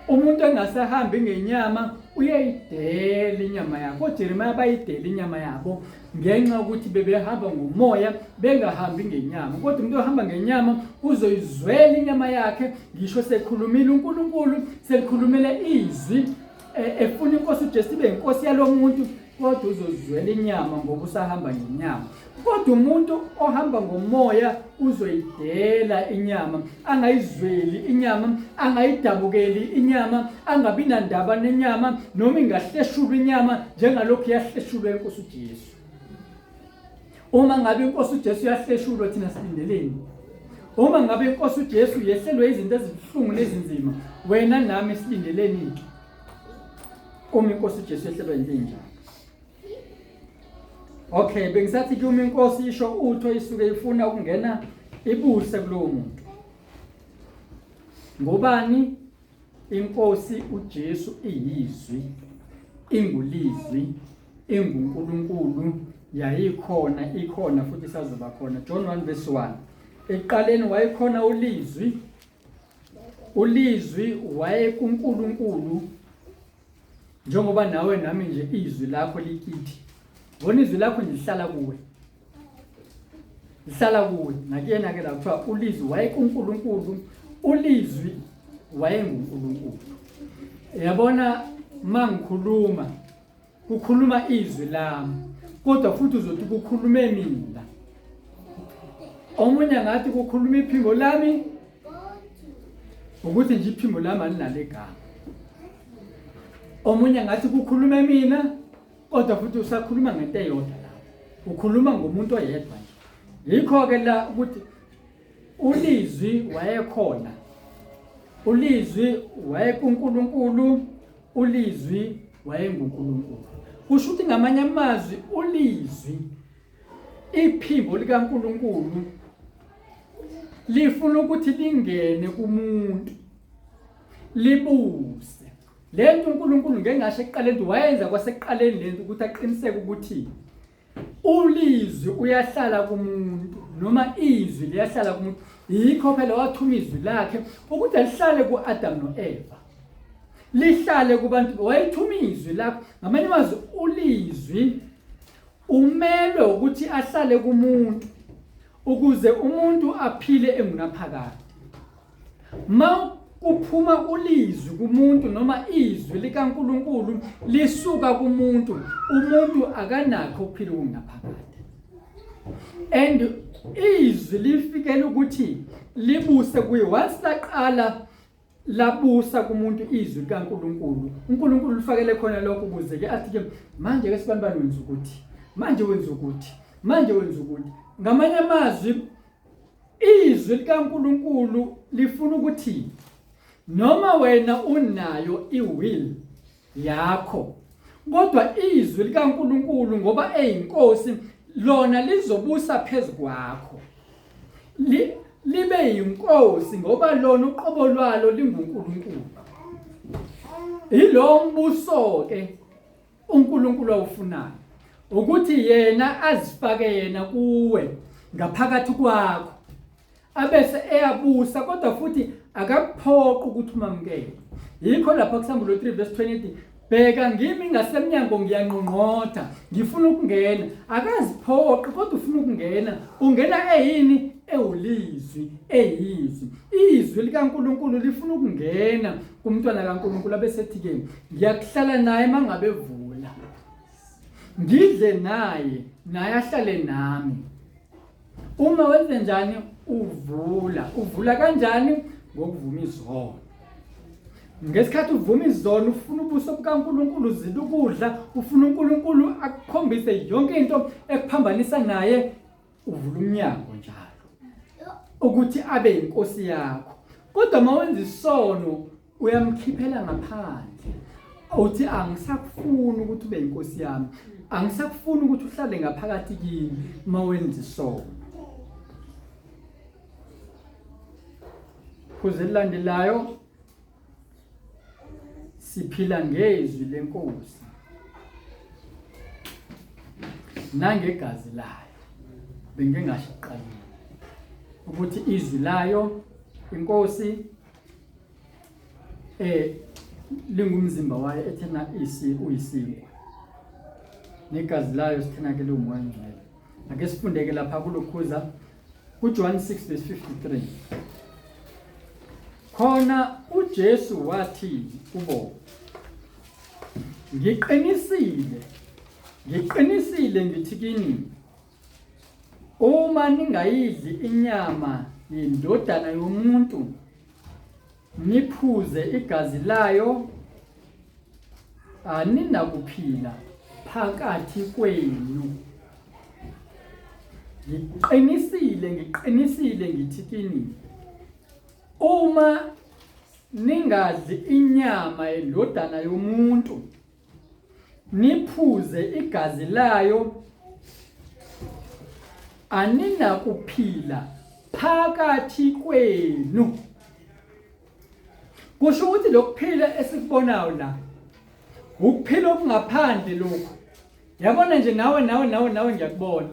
umuntu engasahambi ngenyama uyayidela inyama yakho. oJeremiya bayidela inyama yabo ngenxa ukuthi bebehamba ngomoya bengahambi ngenyama, kodwa umuntu ohamba ngenyama uzoyizwela inyama yakhe. Ngisho sekhulumile uNkulunkulu, selikhulumile izwi efuna iNkosi uJesu ibe inkosi yalomuntu, kodwa uzozwela inyama ngoba usahamba ngenyama. Kodwa umuntu ohamba ngomoya uzoyidela inyama, angayizweli inyama, angayidabukeli inyama, angabi nandaba nenyama, noma ingahleshulwa inyama njengalokhu yahleshulwa iNkosi uJesu. Uma ngabe iNkosi uJesu yahleshulwa, thina silindeleni? Uma ngabe iNkosi uJesu yehlelwe izinto ezibuhlungu nezinzima, wena nami silindeleni? Uma iNkosi uJesu yehlelwa into enjalo. Okay, bengisathi ke uma iNkosi isho utho isuke ifuna ukungena ibuse kulowo muntu. Ngobani? iNkosi uJesu iyizwi, ingulizwi, inguNkulunkulu, yayikhona, ikhona futhi isazoba khona. John 1:1. Eqaleni wayekhona ulizwi, ulizwi wayekuNkulunkulu, njengoba nawe nami nje izwi lakho likithi. Bona izwi lakho nje lihlala kuwe, lihlala kuwe. Nakuyena ke la kuthiwa ulizwi wayekuNkulunkulu, ulizwi wayenguNkulunkulu. Yabona mangikhuluma kukhuluma izwi lami, kodwa futhi uzothi kukhulume mina. Omunye ngathi kukhuluma iphimbo lami, ukuthi nje iphimbo lami alinale-gama. Omunye ngathi kukhulume mina, kodwa futhi usakhuluma ngento eyodwa lapho, ukhuluma ngomuntu oyedwa nje. yikho ke la ukuthi ulizwi wayekhona, ulizwi wayekuNkulunkulu, ulizwi wayenguNkulunkulu. Kusho ukuthi ngamanye amazwi ulizwi, iphimbo likaNkulunkulu lifuna ukuthi lingene kumuntu libuse. Lento uNkulunkulu ngengasho ekuqaleni wayenza kwasekuqaleni lento ukuthi aqiniseke ukuthi ulizwi uyahlala kumuntu noma izwi liyahlala kumuntu. Yikho phela wathuma izwi lakhe ukuthi lihlale kuAdam noEva, lihlale kubantu. Wayethuma izwi lakhe, ngamanye amazwi ulizwi umelwe ukuthi ahlale kumuntu ukuze umuntu aphile engunaphakade. Ma kuphuma ulizwi kumuntu noma izwi likaNkulunkulu lisuka kumuntu, umuntu akanakho ukuphila engunaphakade. And izwi lifikele ukuthi libuse kuye. Once laqala labusa kumuntu izwi likaNkulunkulu, uNkulunkulu lifakele khona lokho ukuze ke athi ke manje ke sibanibani wenza ukuthi, manje wenza ukuthi, manje wenza ukuthi. Ngamanye amazwi izwi likaNkulunkulu lifuna ukuthi noma wena unayo iwill yakho, kodwa izwi likaNkulunkulu ngoba eyinkosi lona lizobusa phezu kwakho, libe yinkosi ngoba lona uqobo lwalo linguNkulunkulu. Ilo mbuso ke uNkulunkulu awufunayo ukuthi yena azifake yena kuwe ngaphakathi kwakho, abese eyabusa, kodwa futhi akaphoqa ukuthi umamukele. Yikho lapha kuSambulo 3:20 bheka ngimi ngasemnyango ngiyanqonqotha, ngifuna ukungena. Akaziphoqi kodwa ufuna ukungena. Ungena eyini? Ewulizwi, eyizwi. Izwi likaNkulunkulu lifuna ukungena kumntwana kaNkulunkulu, abesethi ke ngiyakuhlala naye mangabe vula, ngidle naye, naye ahlale nami. Uma wenze njani? Uvula kanjani? Ngokuvuma izono. Ngesikhathi uvuma izono ufuna ubuso bukaNkulunkulu, uzila ukudla, ufuna uNkulunkulu akukhombise yonke into ekuphambanisa naye, uvula umnyango njalo ukuthi abe inkosi yakho. Kodwa mawenza isono uyamkhiphela ngaphandle, uthi angisakufuni ukuthi ube inkosi yami, angisakufuni ukuthi uhlale ngaphakathi kimi mawenza isono. Kuze lilandelayo siphila ngezwi lenkosi nangegazi layo. Bengingasho ekuqaleni ukuthi izwi layo inkosi lingumzimba wayo ethena uyisinkwa, negazi layo sithena ke lomoya ongcwele. Ake sifundeke lapha kulokhuza kuJohn 6:53. Khona uJesu wathi kubo, ngiqinisile ngithi kini, uma ningayidli inyama yendodana yomuntu niphuze igazi layo, aninakuphila phakathi kwenu. Ngiqinisile ngithi kini, uma ningadli inyama yendodana yomuntu niphuze igazi layo, aninakuphila phakathi kwenu. Kusho ukuthi lokuphila esikubonayo la ukuphila okungaphandle lokho. Yabona nje nawe ngiyakubona.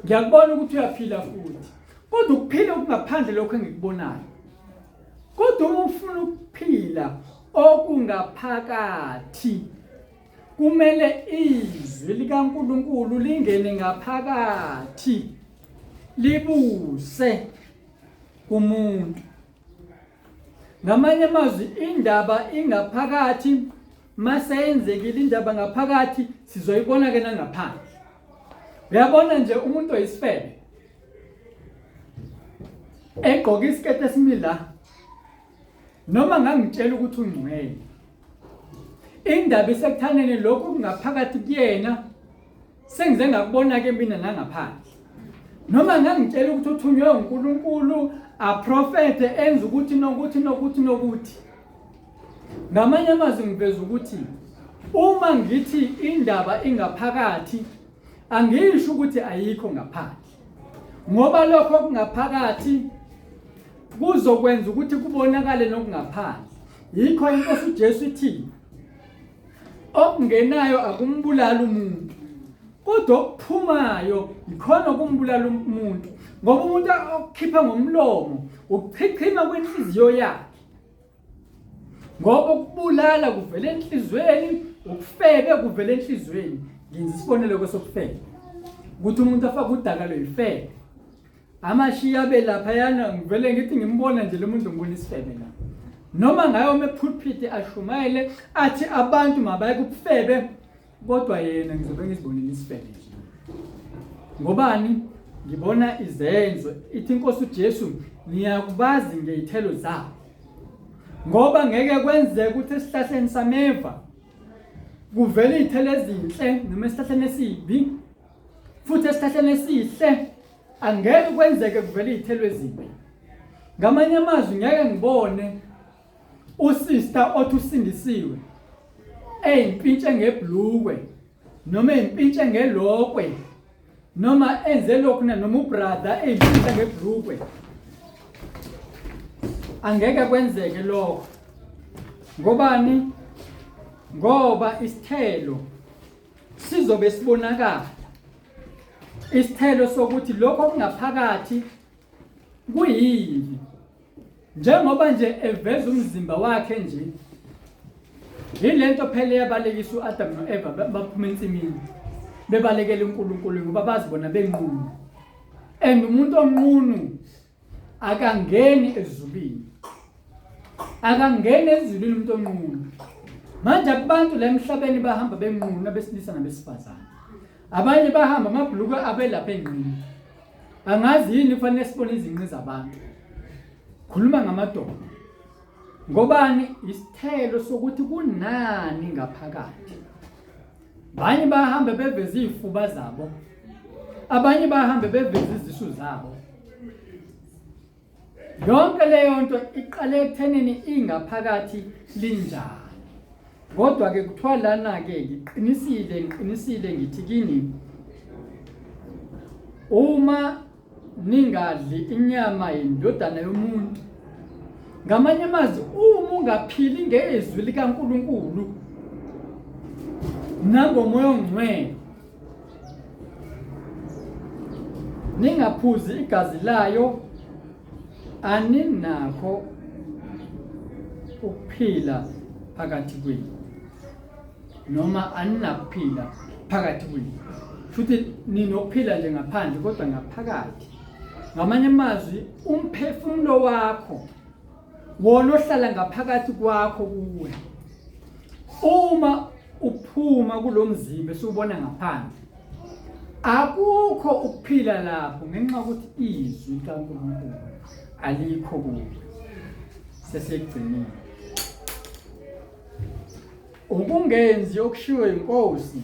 Ngiyakubona ukuthi uyaphila futhi. Kodwa ukuphila okungaphandle lokho engikubonayo. Kodwa uma ufuna ukuphila okungaphakathi, kumele izwi likaNkulunkulu lingene ngaphakathi libuse kumuntu. Ngamanye amazwi indaba ingaphakathi, maseyenzekile indaba ngaphakathi sizoyibona ke nangaphandle. Uyabona nje umuntu oyisifebe egqoka isikete esimila, noma ngangitshela ukuthi ungcwele, indaba isekuthaneni lokhu kungaphakathi kuyena sengize ngakubona ke mina nangaphandle. noma ngangitshela ukuthi uthunywe uNkulunkulu aprofete enza ukuthi nokuthi ngamanye amazwi ngiveza ukuthi uma ngithi indaba ingaphakathi angisho ukuthi ayikho ngaphandle, ngoba lokho okungaphakathi kuzokwenza ukuthi kubonakale nokungaphandle. Yikho inkosi uJesu ithi okungenayo akumbulala umuntu, kodwa okuphumayo ikhona okumbulala umuntu, ngoba umuntu okukhipha ngomlomo ukuchichima kwenhliziyo yakhe, ngoba ukubulala kuvela enhlizweni, ukufebe kuvela enhlizweni. Ngenza isibonelo kwesokufebe ukuthi umuntu afaka udaka loyifebe, amashiya belapha yana ngivele ngithi ngimbona nje lo muntu ngibona isifebe la, noma ngayo mepulpit ashumayele athi abantu mabaye kubufebe, kodwa yena ngizobe ngizibonile isifebe nje. Ngobani? Ngibona izenzo. Ithi inkosi uJesu niyakubazi ngeyithelo zabo, ngoba ngeke kwenzeke ukuthi esihlahleni sameva kuvele izithelo ezinhle noma esihlahleni esibi, futhi esihlahleni esihle angeke kwenzeke kuvele izithelo ezibi. Ngamanye amazwi ngeke ngibone usister othi usindisiwe eyimpintshe ngebhlukwe noma eyimpintshe ngelokwe noma enze lokhu noma ubrother eyimpintshe ngebhlukwe. Angeke kwenzeke lokho. Ngobani? Ngoba isithelo sizobe sibonakala, isithelo sokuthi lokho okungaphakathi kuyini. Njengoba nje eveza umzimba wakhe nje, yilento phela yabalekisa uAdam noEva baphuma ensimini bebalekela uNkulunkulu ngoba bazibona benqunu. And umuntu onqunu akangeni ezulwini, akangeni ezulwini umuntu onqunu. Manje abantu la emhlabeni bahamba benqunu, abesilisa nabesifazane, abanye bahamba amabhuluku abelapha enqunu. Angazi yini kufanele sibone izinqi zabantu, khuluma ngamadoda. Ngobani? Isithelo sokuthi kunani ngaphakathi. Abanye bahamba beveza izifuba zabo, abanye bahamba beveza izisu zabo. Yonke leyo nto iqale ekuthenini ingaphakathi linjani. Kodwa ke kuthiwa lana ke ngiqinisile ngithi kini, uma ningadli inyama yendodana yomuntu, ngamanye amazwi uma ungaphili ngezwi likaNkulunkulu nangomoya ongcwele, ningaphuzi igazi layo, aninakho ukuphila phakathi kwenu, noma aninakuphila phakathi kwenu. Futhi ninokuphila nje ngaphandle kodwa ngaphakathi. Ngamanye amazwi umphefumulo wakho wona ohlala ngaphakathi kwakho kuwe, uma uphuma kulomzimba esubona ngaphandle, akukho ukuphila lapho ngenxa yokuthi izwi likaNkulunkulu alikho kuwe. Sesegcinile ukungenzi okushiwo inkosi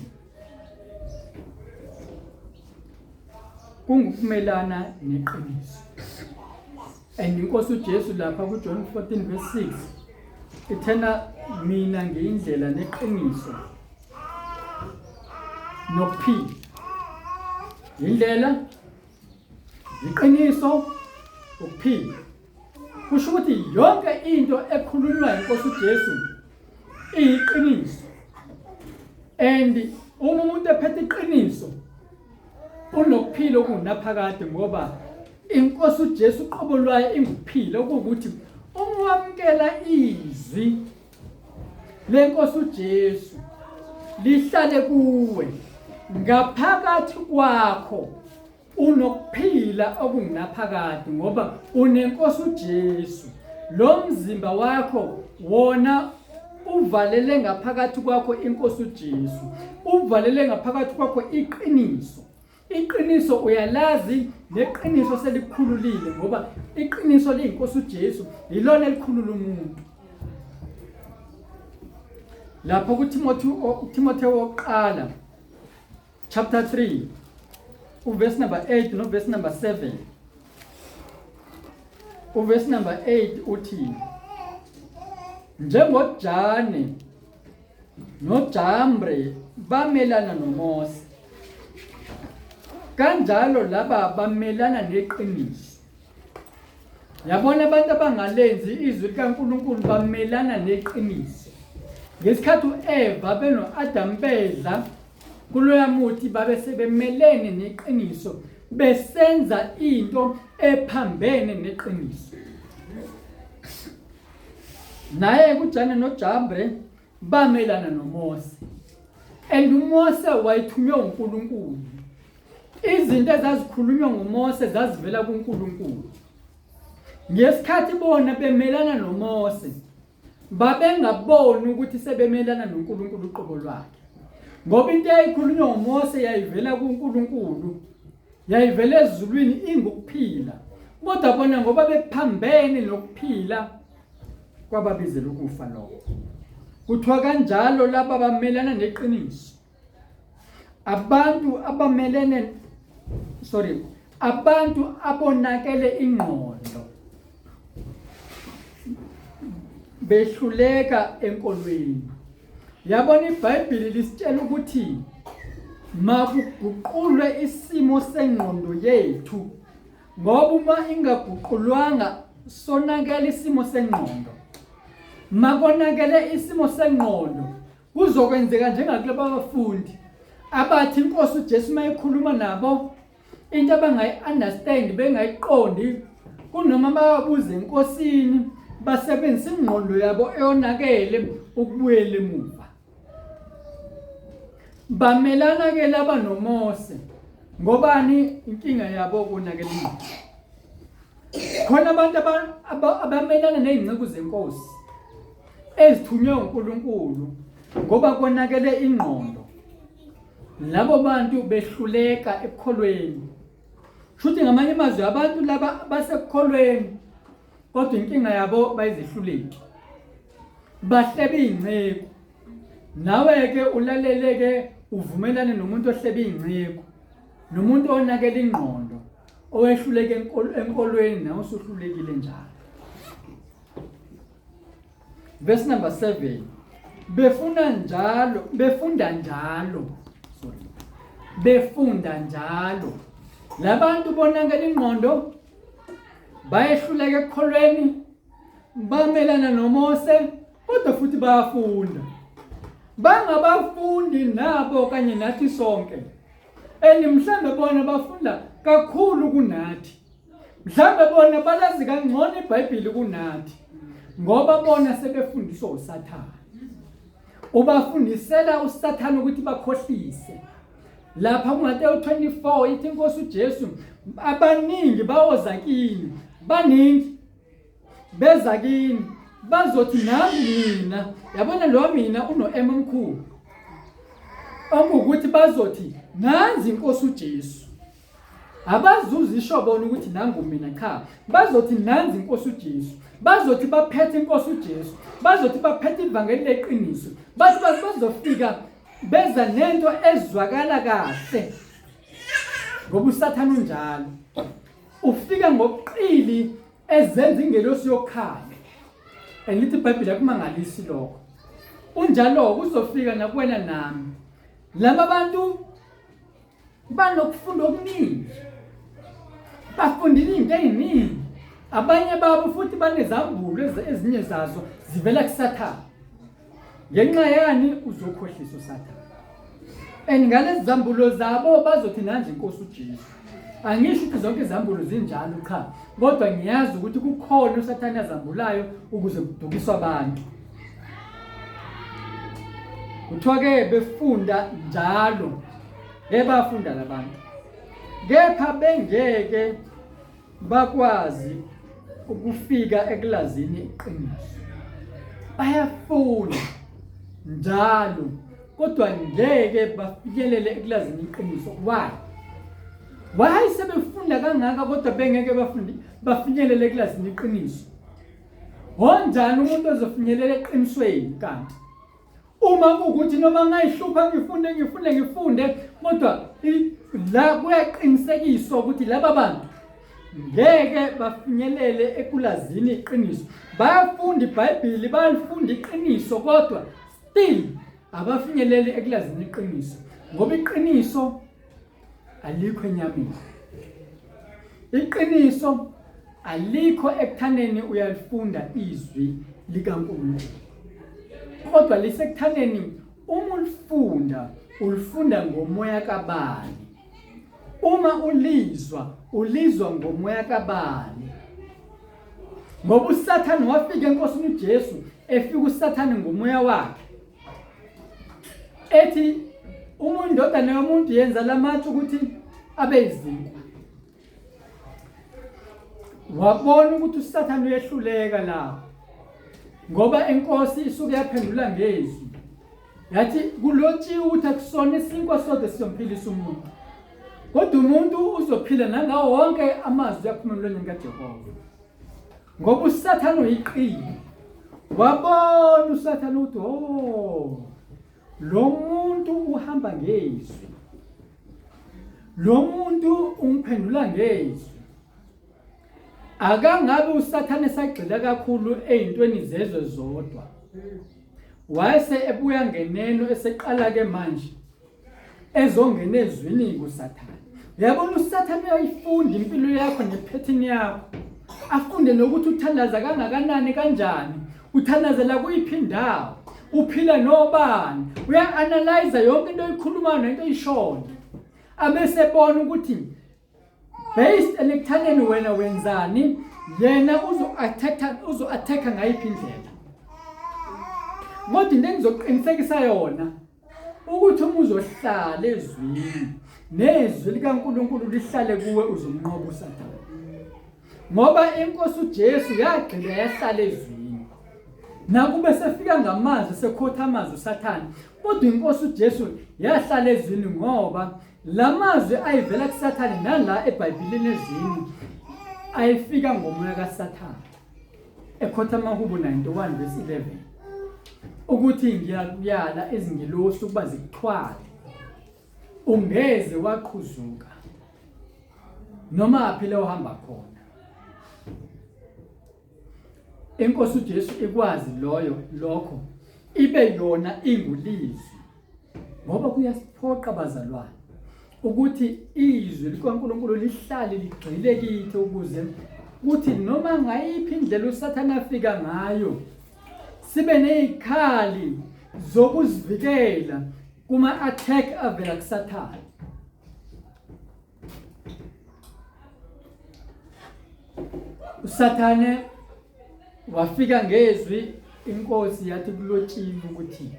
kungukumelana neqiniso. And inkosi uJesu lapha kuJohn 14:6 ithena mina ngiyindlela neqiniso nokuphila. Indlela, iqiniso, ukuphila. Kusho ukuthi yonke into ekhulunywa inkosi uJesu iyiqiniso. And uma umuntu ephethe iqiniso unokuphila okunaphakade, ngoba inkosi uJesu uqobo lwayo ingukuphila, okuwukuthi uma wamkela izwi lenkosi uJesu lihlale kuwe, ngaphakathi kwakho unokuphila okungaphakade, ngoba unenkosi uJesu. Lo mzimba wakho wona uvalele ngaphakathi kwakho inkosi uJesu, uvalele ngaphakathi kwakho iqiniso. Iqiniso uyalazi, neqiniso selikhululile, ngoba iqiniso liyinkosi uJesu, yilona elikhulula umuntu. Lapho kuTimotheo wokuqala chapter 3 uverse number 8 noverse number 7. Uverse number 8 uthi njengojane noJambre bamelana noMose, kanjalo laba bamelana neqiniso. Yabona abantu abangalenzi izwi likaNkulunkulu bamelana neqiniso. Ngesikhathi uEva beno-Adam bedla kuloya muthi babe sebemelene neqiniso, besenza into ephambene neqiniso. Naye uJane noJambre bamelana noMose, and uMose wayethunywe uNkulunkulu. Izinto ezazikhulunywa nguMose zazivela kuNkulunkulu. Ngesikhathi bona bemelana noMose, babengaboni ukuthi sebemelana noNkulunkulu uqobo lwakhe, ngoba into eyayikhulunywa nguMose yayivela kuNkulunkulu, yayivela ezulwini ingukuphila. Kodwa bona ngoba bephambene nokuphila, kwababizela ukufa lokho. Kuthiwa kanjalo laba bamelana neqiniso. Abantu abonakele ingqondo behluleka enkolweni. Yabona iBhayibheli lisitshela ukuthi makuguqulwe isimo sengqondo yethu, ngoba uma ingaguqulwanga sonakele isimo sengqondo. Makonakele isimo sengqondo, kuzokwenzeka njengakulaba abafundi abathi inkosi uJesu mayekhuluma nabo into abangayi-understand, bengayiqondi, kunoma babuze enkosini basebenzisa ingqondo yabo eyonakele ukubuyela emuva. Bamelana ke laba noMose, ngobani inkinga yabo ukunakela ingqondo. Khona abantu abamelana nezinceku zenkosi ezithunywe uNkulunkulu ngoba konakele ingqondo. Labo bantu behluleka ekukholweni. Futhi ngamanye amazwi abantu laba basekukholweni kodwa inkinga yabo bayizehluleki, bahlebe ingceku. Nawe ke ulaleleke uvumelane nomuntu ohlebe ingceku, nomuntu onakela ingqondo, owehluleke enkolweni, nawe usuhlulekile njalo. Verse number 7. Befunda njalo. Labantu bonakela ingqondo, bayehluleka ekukholweni, bamelana noMose, kodwa futhi bayafunda. Bangabafundi nabo kanye nathi sonke. Mhlambe bona bafunda kakhulu kunathi. Mhlambe bona balazi kangcono iBhayibheli kunathi, ngoba bona sebefundiswa uSathane. Ubafundisela uSathane ukuthi bakhohlise. Lapha kuMateyu 24 ithi inkosi uJesu abaningi bawoza kini, baningi beza kini, bazothi nami mina, yabona lo mina uno-M omkhulu, okuwukuthi bazothi nanzi inkosi uJesu. Abazuza isho bona ukuthi nangu mina, cha, bazothi nanzi inkosi uJesu. Bazothi baphethe inkosi uJesu, bazothi baphethe ivangeli leqiniso, bazofika beza nento ezwakala kahle, ngoba uSathane unjalo. Ufika ngobuqili ezenza ingelosi yokukhanya. Ngithi iBhayibheli akumangalisi lokho. Unjalo uzofika nakuwena nami. Laba bantu banokufunda okuningi, bafundile into eziningi. Abanye babo futhi banezambulo ezinye zazo zivela kuSathane. Ngenxa yani uzokhohlisa uSathane. Ngalezi zambulo zabo bazothi nanzi inkosi uJesu. Angisho ukuthi zonke izambulo zinjalo, cha, kodwa ngiyazi ukuthi kukhona uSathane azambulayo ukuze kudukiswe abantu. Kuthiwa ke befunda njalo, bafunda labantu, kepha bengeke bakwazi ukufika ekulazini iqiniso. Bayafunda njalo kodwa ngeke bafikelele ekulazini iqiniso. Why sebefunda kangaka kodwa bengeke bafinyelele ekulazini iqiniso? Honjani umuntu ozofinyelela eqinisweni kanti uma ukuthi noma ngayihlupha ngifunde kodwa la kuyaqinisekiswa ukuthi laba bantu ngeke bafinyelele ekulazini iqiniso. Bayafunda iBhayibheli, bayalifunda iqiniso, kodwa still abafinyelele ekulazini iqiniso, ngoba iqiniso alikho enyameni. Iqiniso alikho ekuthaneni uyalifunda izwi likaNkulunkulu, kodwa lisekuthaneni uma ulifunda ngomoya kabani. Uma ulizwa ngomoya kabani, ngoba uSathane wafika enkosini uJesu, efika uSathane ngomoya wakhe, ethi uma indodana yomuntu yenza lamatshe ukuthi abe izinkwa. Wabona ukuthi uSathane uyehluleka lapho, ngoba inkosi isuke yaphendula ngezwi, yathi kulotshiwe ukuthi akusona isinkwa sodwa siyomphilisa umuntu, kodwa umuntu uzophila nangawo wonke amazwi aphuma emlonyeni kaJehova. Ngoba uSathane uyiqili, wabona uSathane ukuthi lo muntu uhamba ngezwi, lo muntu umphendula ngezwi. Akangabe uSathane sagxila kakhulu ezintweni zezwe zodwa, wayese ebuya ngeneno eseqala ke manje ezongena ezwini kuSathane. Uyabona uSathane uyayifunda impilo yakho nephethini yakho, afunde nokuthi uthandaza kangakanani kanjani, uthandazela kuyiphi indawo, uphila nobani, uya-analyze yonke into oyikhulumayo nento oyishoyo, abesebona ukuthi based ekuthaneni wena wenzani, yena uzo-attacka ngayiphi indlela. Kodwa into engizoqinisekisa yona ukuthi uma uzohlala ezwini, nezwi likaNkulunkulu lihlale kuwe, uzomnqoba uSathane. Ngoba inkosi uJesu yagxila yahlala ezwini, nakube sefika ngamazwi sekhotha amazwi uSathane, kodwa inkosi uJesu yahlala ezwini, ngoba lamazwi ayivela kuSathane nala eBhayibhelini ezwini ayifika ngomoya kaSathane. Ekhotha amaHubo 91 verse 11 ukuthi ngiyakuyala ezingelosi ukuba zikuxhwale, ungeze waqhuzuka noma aphile uhamba khona. Inkosi uJesu ikwazi lokho, ibe yona ingulizwi, ngoba kuyasiphoqa bazalwane ukuthi izwi likaNkulunkulu lihlale ligxile kithi, ukuze kuthi noma ngayiphi indlela uSathane afika ngayo, sibe nezikhali zokuzivikela kuma-attack avela kuSathane. uSathane wafika ngezwi, inkosi yathi kulotshiwe ukuthi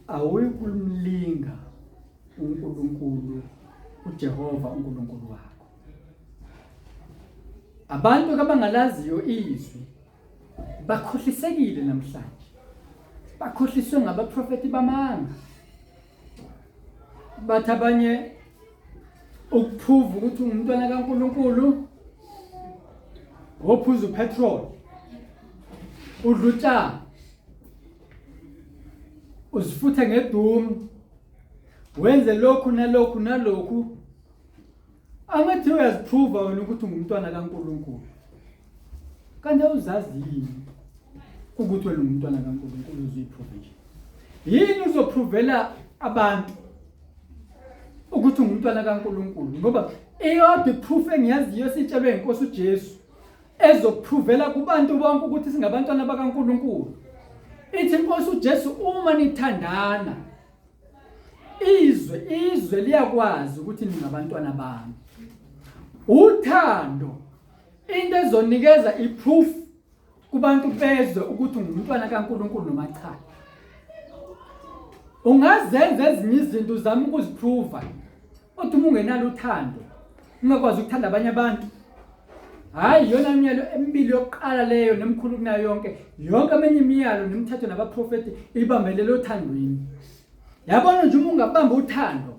awuyikumlinga uNkulunkulu, uJehova uNkulunkulu wakho. Abantu abangalaziyo izwi bakhohlisekile namhlanje, bakhohliswe ngabaprofeti bamanga. Bathi abanye ukuprove ukuthi ungumntwana kaNkulunkulu, wophuza upetrol, udla utshani, uzifuthe ngedumu, wenze lokhu nalokhu nalokhu. Angathi uyaziprove wena ukuthi ungumntwana kaNkulunkulu, kanti awuzazi yini ukuthi wena ungumntwana kaNkulunkulu? Uziprove nje yini? Uzoprovela abantu ukuthi ungumntwana kaNkulunkulu? Ngoba eyodwa proof engiyaziyo sitshelwe inkosi uJesu ezoprovela kubantu bonke ukuthi singabantwana bakaNkulunkulu, ithi inkosi uJesu, uma nithandana, izwe liyakwazi ukuthi ningabantwana bami. Uthando into ezonikeza iproof kubantu bezwe ukuthi ungumntwana kaNkulunkulu noma cha. Ungazenza ezinye izinto zami ukuziprova, kodwa uma ungenalo uthando, ungakwazi ukuthanda abanye abantu. Hayi, yona imiyalo emibili yokuqala leyo nemkhulu kunayo yonke amenye imiyalo nemithetho nabaprofeti ibambelele othandweni. Yabona nje uma ungabamba uthando,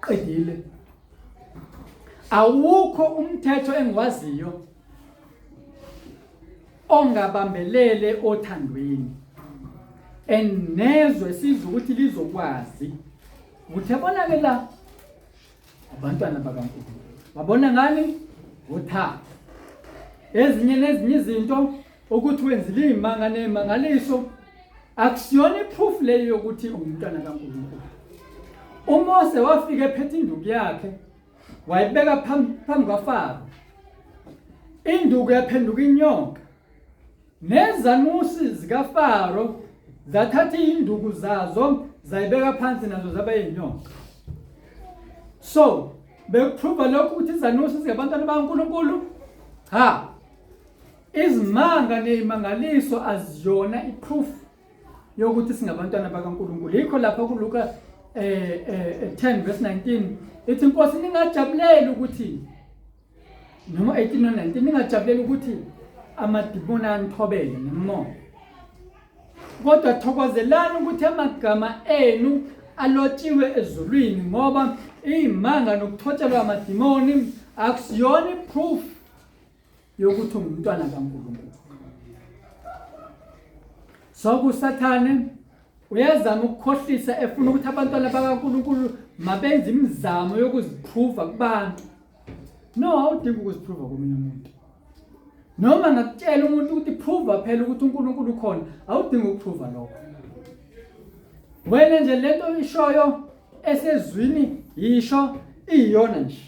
qedile. Awukho umthetho engiwaziyo ongabambelele othandweni. Enezwe sizwe ukuthi lizokwazi ukuthi yabona ke la abantwana bakaNkulunkulu. Babona ngani? Uthando. Ezinye nezinye izinto ukuthi wenzile izimanga nezimangaliso akusiyona iproof leyo yokuthi ungumntwana kaNkulunkulu. uMose wafika ephethe induku yakhe wayibeka phambi kwaFaro. Induku yaphenduka inyoka. Nezanusi zikaFaro zathatha induku zazo zayibeka phansi nazo zaba yinyoka. So bekuprova lokho ukuthi izanusi zingabantwana bakaNkulunkulu. Izimanga nezimangaliso aziyona iproof yokuthi singabantwana bakaNkulunkulu. Yikho lapha kuLuka 10 verse 19 ithi Inkosi ningajabuleli ukuthi noma 18 no 19 ningajabuleli ukuthi amadimoni anithobele nemoya. Kodwa thokozelani ukuthi amagama enu alotshiwe ezulwini ngoba izimanga nokuthotshelwa amadimoni akusiyona iproof yokuthi ungumntwana kaNkulunkulu. So kuSathane uyazama ukukhohlisa efuna ukuthi abantwana bakaNkulunkulu mabenze imizamo yokuziprova kubantu. No, awudingi ukuziprova komunye umuntu. Noma ngakutshela umuntu ukuthi prova phela ukuthi uNkulunkulu ukhona, awudingi ukuprova lokho. Wena nje lento ishoyo esezwini yisho iyona nje.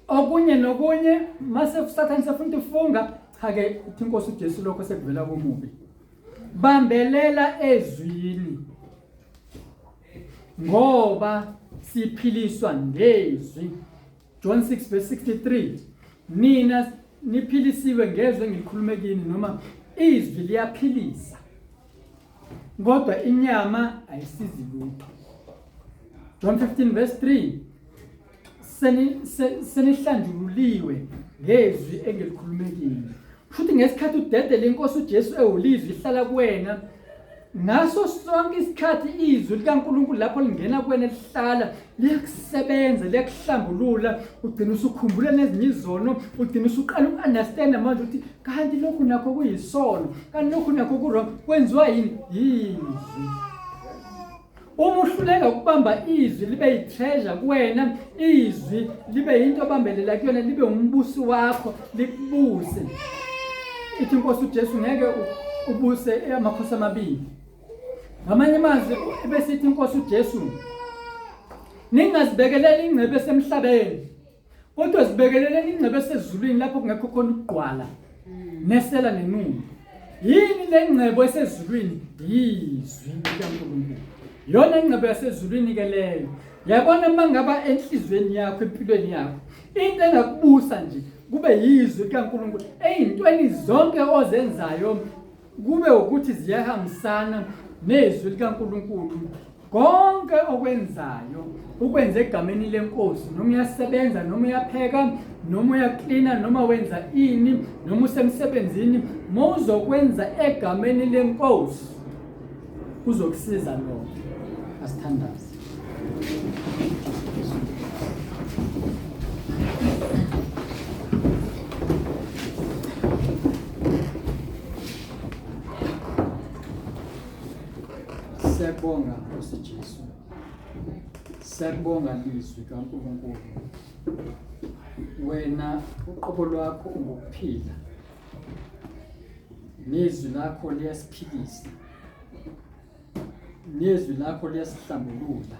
Okunye nokunye mase uSathane sefuna ukufunga cha-ke uthi Inkosi uJesu lokho sekuvela komubi. Bambelela ezwini ngoba siphiliswa ngezwi. John 6 verse 63. Nina niphilisiwe ngezwi engilikhulume kini noma izwi liyaphilisa. Kodwa inyama ayisizi lutho. John 15 verse 3. Senihlanjululiwe ngezwi engilikhulume kini. Futhi ngesikhathi udede lenkosi uJesu ewulizwi lihlala kuwena ngaso sonke isikhathi izwi likaNkulunkulu lapho lingena kuwena lihlala liyakusebenza liyakuhlambulula ugcina usukhumbula nezinye izono ugcina usuqala ukunderstand manje ukuthi kanti lokhu nakho kuyisono kanti lokhu nakho kurong kwenziwa yini izwi. Uma uhluleka ukubamba izwi libe yitreasure kuwena izwi libe yinto obambelela kuyona libe umbusi wakho likubuse. Ithi Inkosi uJesu ngeke ubuse amakhosi amabili. Ngamanye amazwi bese ithi Inkosi uJesu ningazibekeleli ingcebe esemhlabeni kodwa zibekeleleni ingcebe esezulwini lapho kungekho khona ukugqwala nesela nenunu. Yini le ngcebo esezulwini? Yizwi likaNkulunkulu. Yona ingcebo yasezulwini ke leyo. Yabona mangaba enhlizweni yakho empilweni yakho into engakubusa nje kube yizwi likaNkulunkulu. Ezintweni zonke ozenzayo kube ukuthi ziyahambisana nezwi likaNkulunkulu. Konke okwenzayo ukwenza egameni lenkosi noma uyasebenza noma uyapheka noma uyaklina noma wenza ini noma usemsebenzini mawuzokwenza egameni lenkosi kuzokusiza lokho. Asithandaze. Siyabonga Nkosi Jesu. Siyabonga izwi kaNkulunkulu. Wena uqobo lwakho ungokuphila. Nezwi lakho liyasiphilisa. Nezwi lakho liyasihlambulula.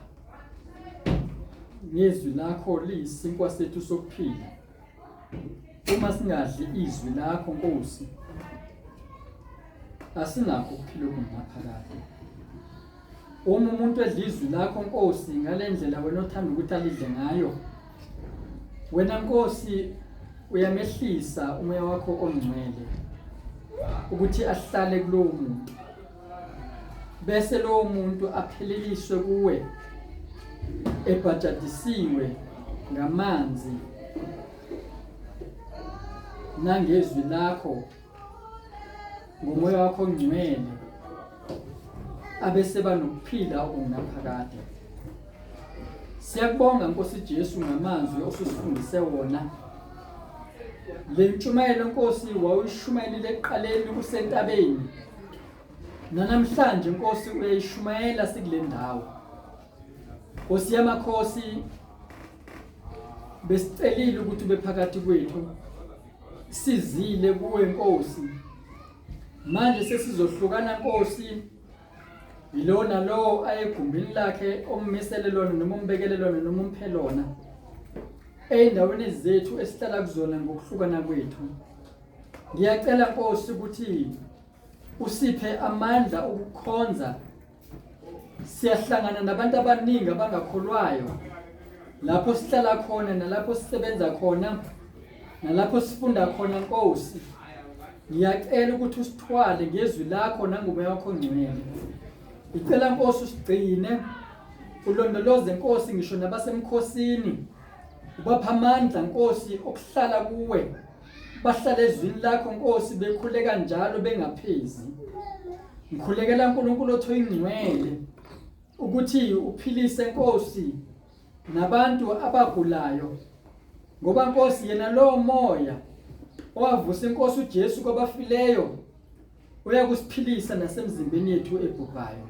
Nezwi lakho liyisinkwa sethu sokuphila. Uma singadli izwi lakho Nkosi asinakho ukuphila okungaphakade. Uma umuntu edla izwi lakho Nkosi ngalendlela wena othanda ukuthi alidle ngayo, wena Nkosi uyamehlisa umoya wakho ongcwele ukuthi ahlale kulowo muntu. Bese lowo muntu apheleliswe kuwe ebhajadisiwe ngamanzi nangezwi lakho ngomoya wakho ongcwele abese banokuphila okungaphakade. Siyabonga Nkosi Jesu ngamazwi osusifundise wona. Le ntshumayelo Nkosi wawushumayelile eqaleni kusentabeni. Namhlanje Nkosi uyayishumayela sikule ndawo. Nkosi yamakhosi besicelile ukuthi ube phakathi kwethu, sizile kuwe Nkosi. Manje sesizohlukana Nkosi, yilona lo ayegumbini lakhe ommisele lona noma umbekele lona noma umphe lona ey'ndaweni zethu esihlala kuzona ngokuhlukana kwethu. Ngiyacela Nkosi ukuthi usiphe amandla okukhonza. Siyahlangana nabantu abaningi abangakholwayo lapho sihlala khona, nalapho sisebenza khona, nalapho sifunda khona Nkosi. Ngiyacela ukuthi usithwale ngezwi lakho nangomoya wakho ongcwele. Ngicela Nkosi usigcine, ulondoloze Nkosi ngisho nabasemkhosini, ubapha amandla Nkosi okuhlala kuwe, bahlala ezwini lakho Nkosi bekhuleka njalo bengaphezi. Ngikhulekela uNkulunkulu oyingcwele ukuthi uphilise Nkosi nabantu abagulayo, ngoba Nkosi yena lo moya owavusa Inkosi uJesu kwabafileyo uyakusiphilisa nasemzimbeni yethu ebhubhayo.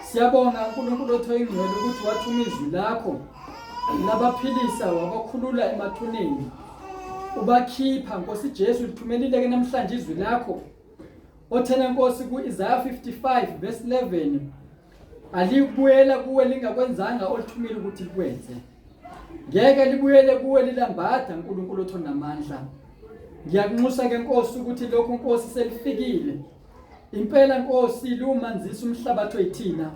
Siyabonga uNkulunkulu oyingcwele ukuthi wathuma izwi lakho labaphilisa, wabakhulula emathuneni, ubakhipha Nkosi Jesu. Lithumelile ke namhlanje izwi lakho othena Nkosi ku-Isaiah 55 verse 11, alibuyela kuwe lingakwenzanga olithumile ukuthi likwenze. Ngeke libuyele kuwe lilambada uNkulunkulu othonamandla. Ngiyakunxusa ke Nkosi ukuthi lokho Nkosi selifikile impela Nkosi, lumanzisa umhlabathi wethina,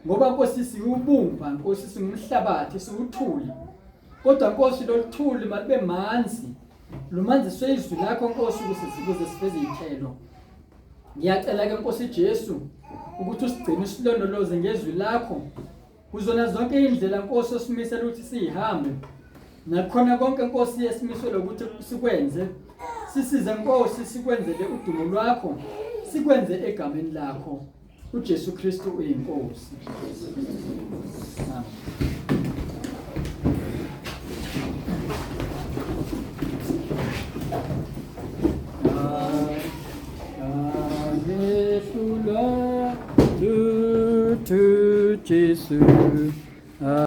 ngoba Nkosi siwubumba Nkosi, singumhlabathi siwuthuli, kodwa Nkosi lo thuli malibe manzi, lumanziswe izwi lakho Nkosi ukuze siveze izithelo. Ngiyacela ke Nkosi Jesu ukuthi usigcine usilondoloze ngezwi lakho kuzona zonke indlela Nkosi osimisela ukuthi sihambe, nakhona konke Nkosi esimiselwe ukuthi sikwenze. Sisize Nkosi sikwenzele udumo lwakho, sikwenze egameni lakho, uJesu Kristu uyinkosi. Amen. Jésus.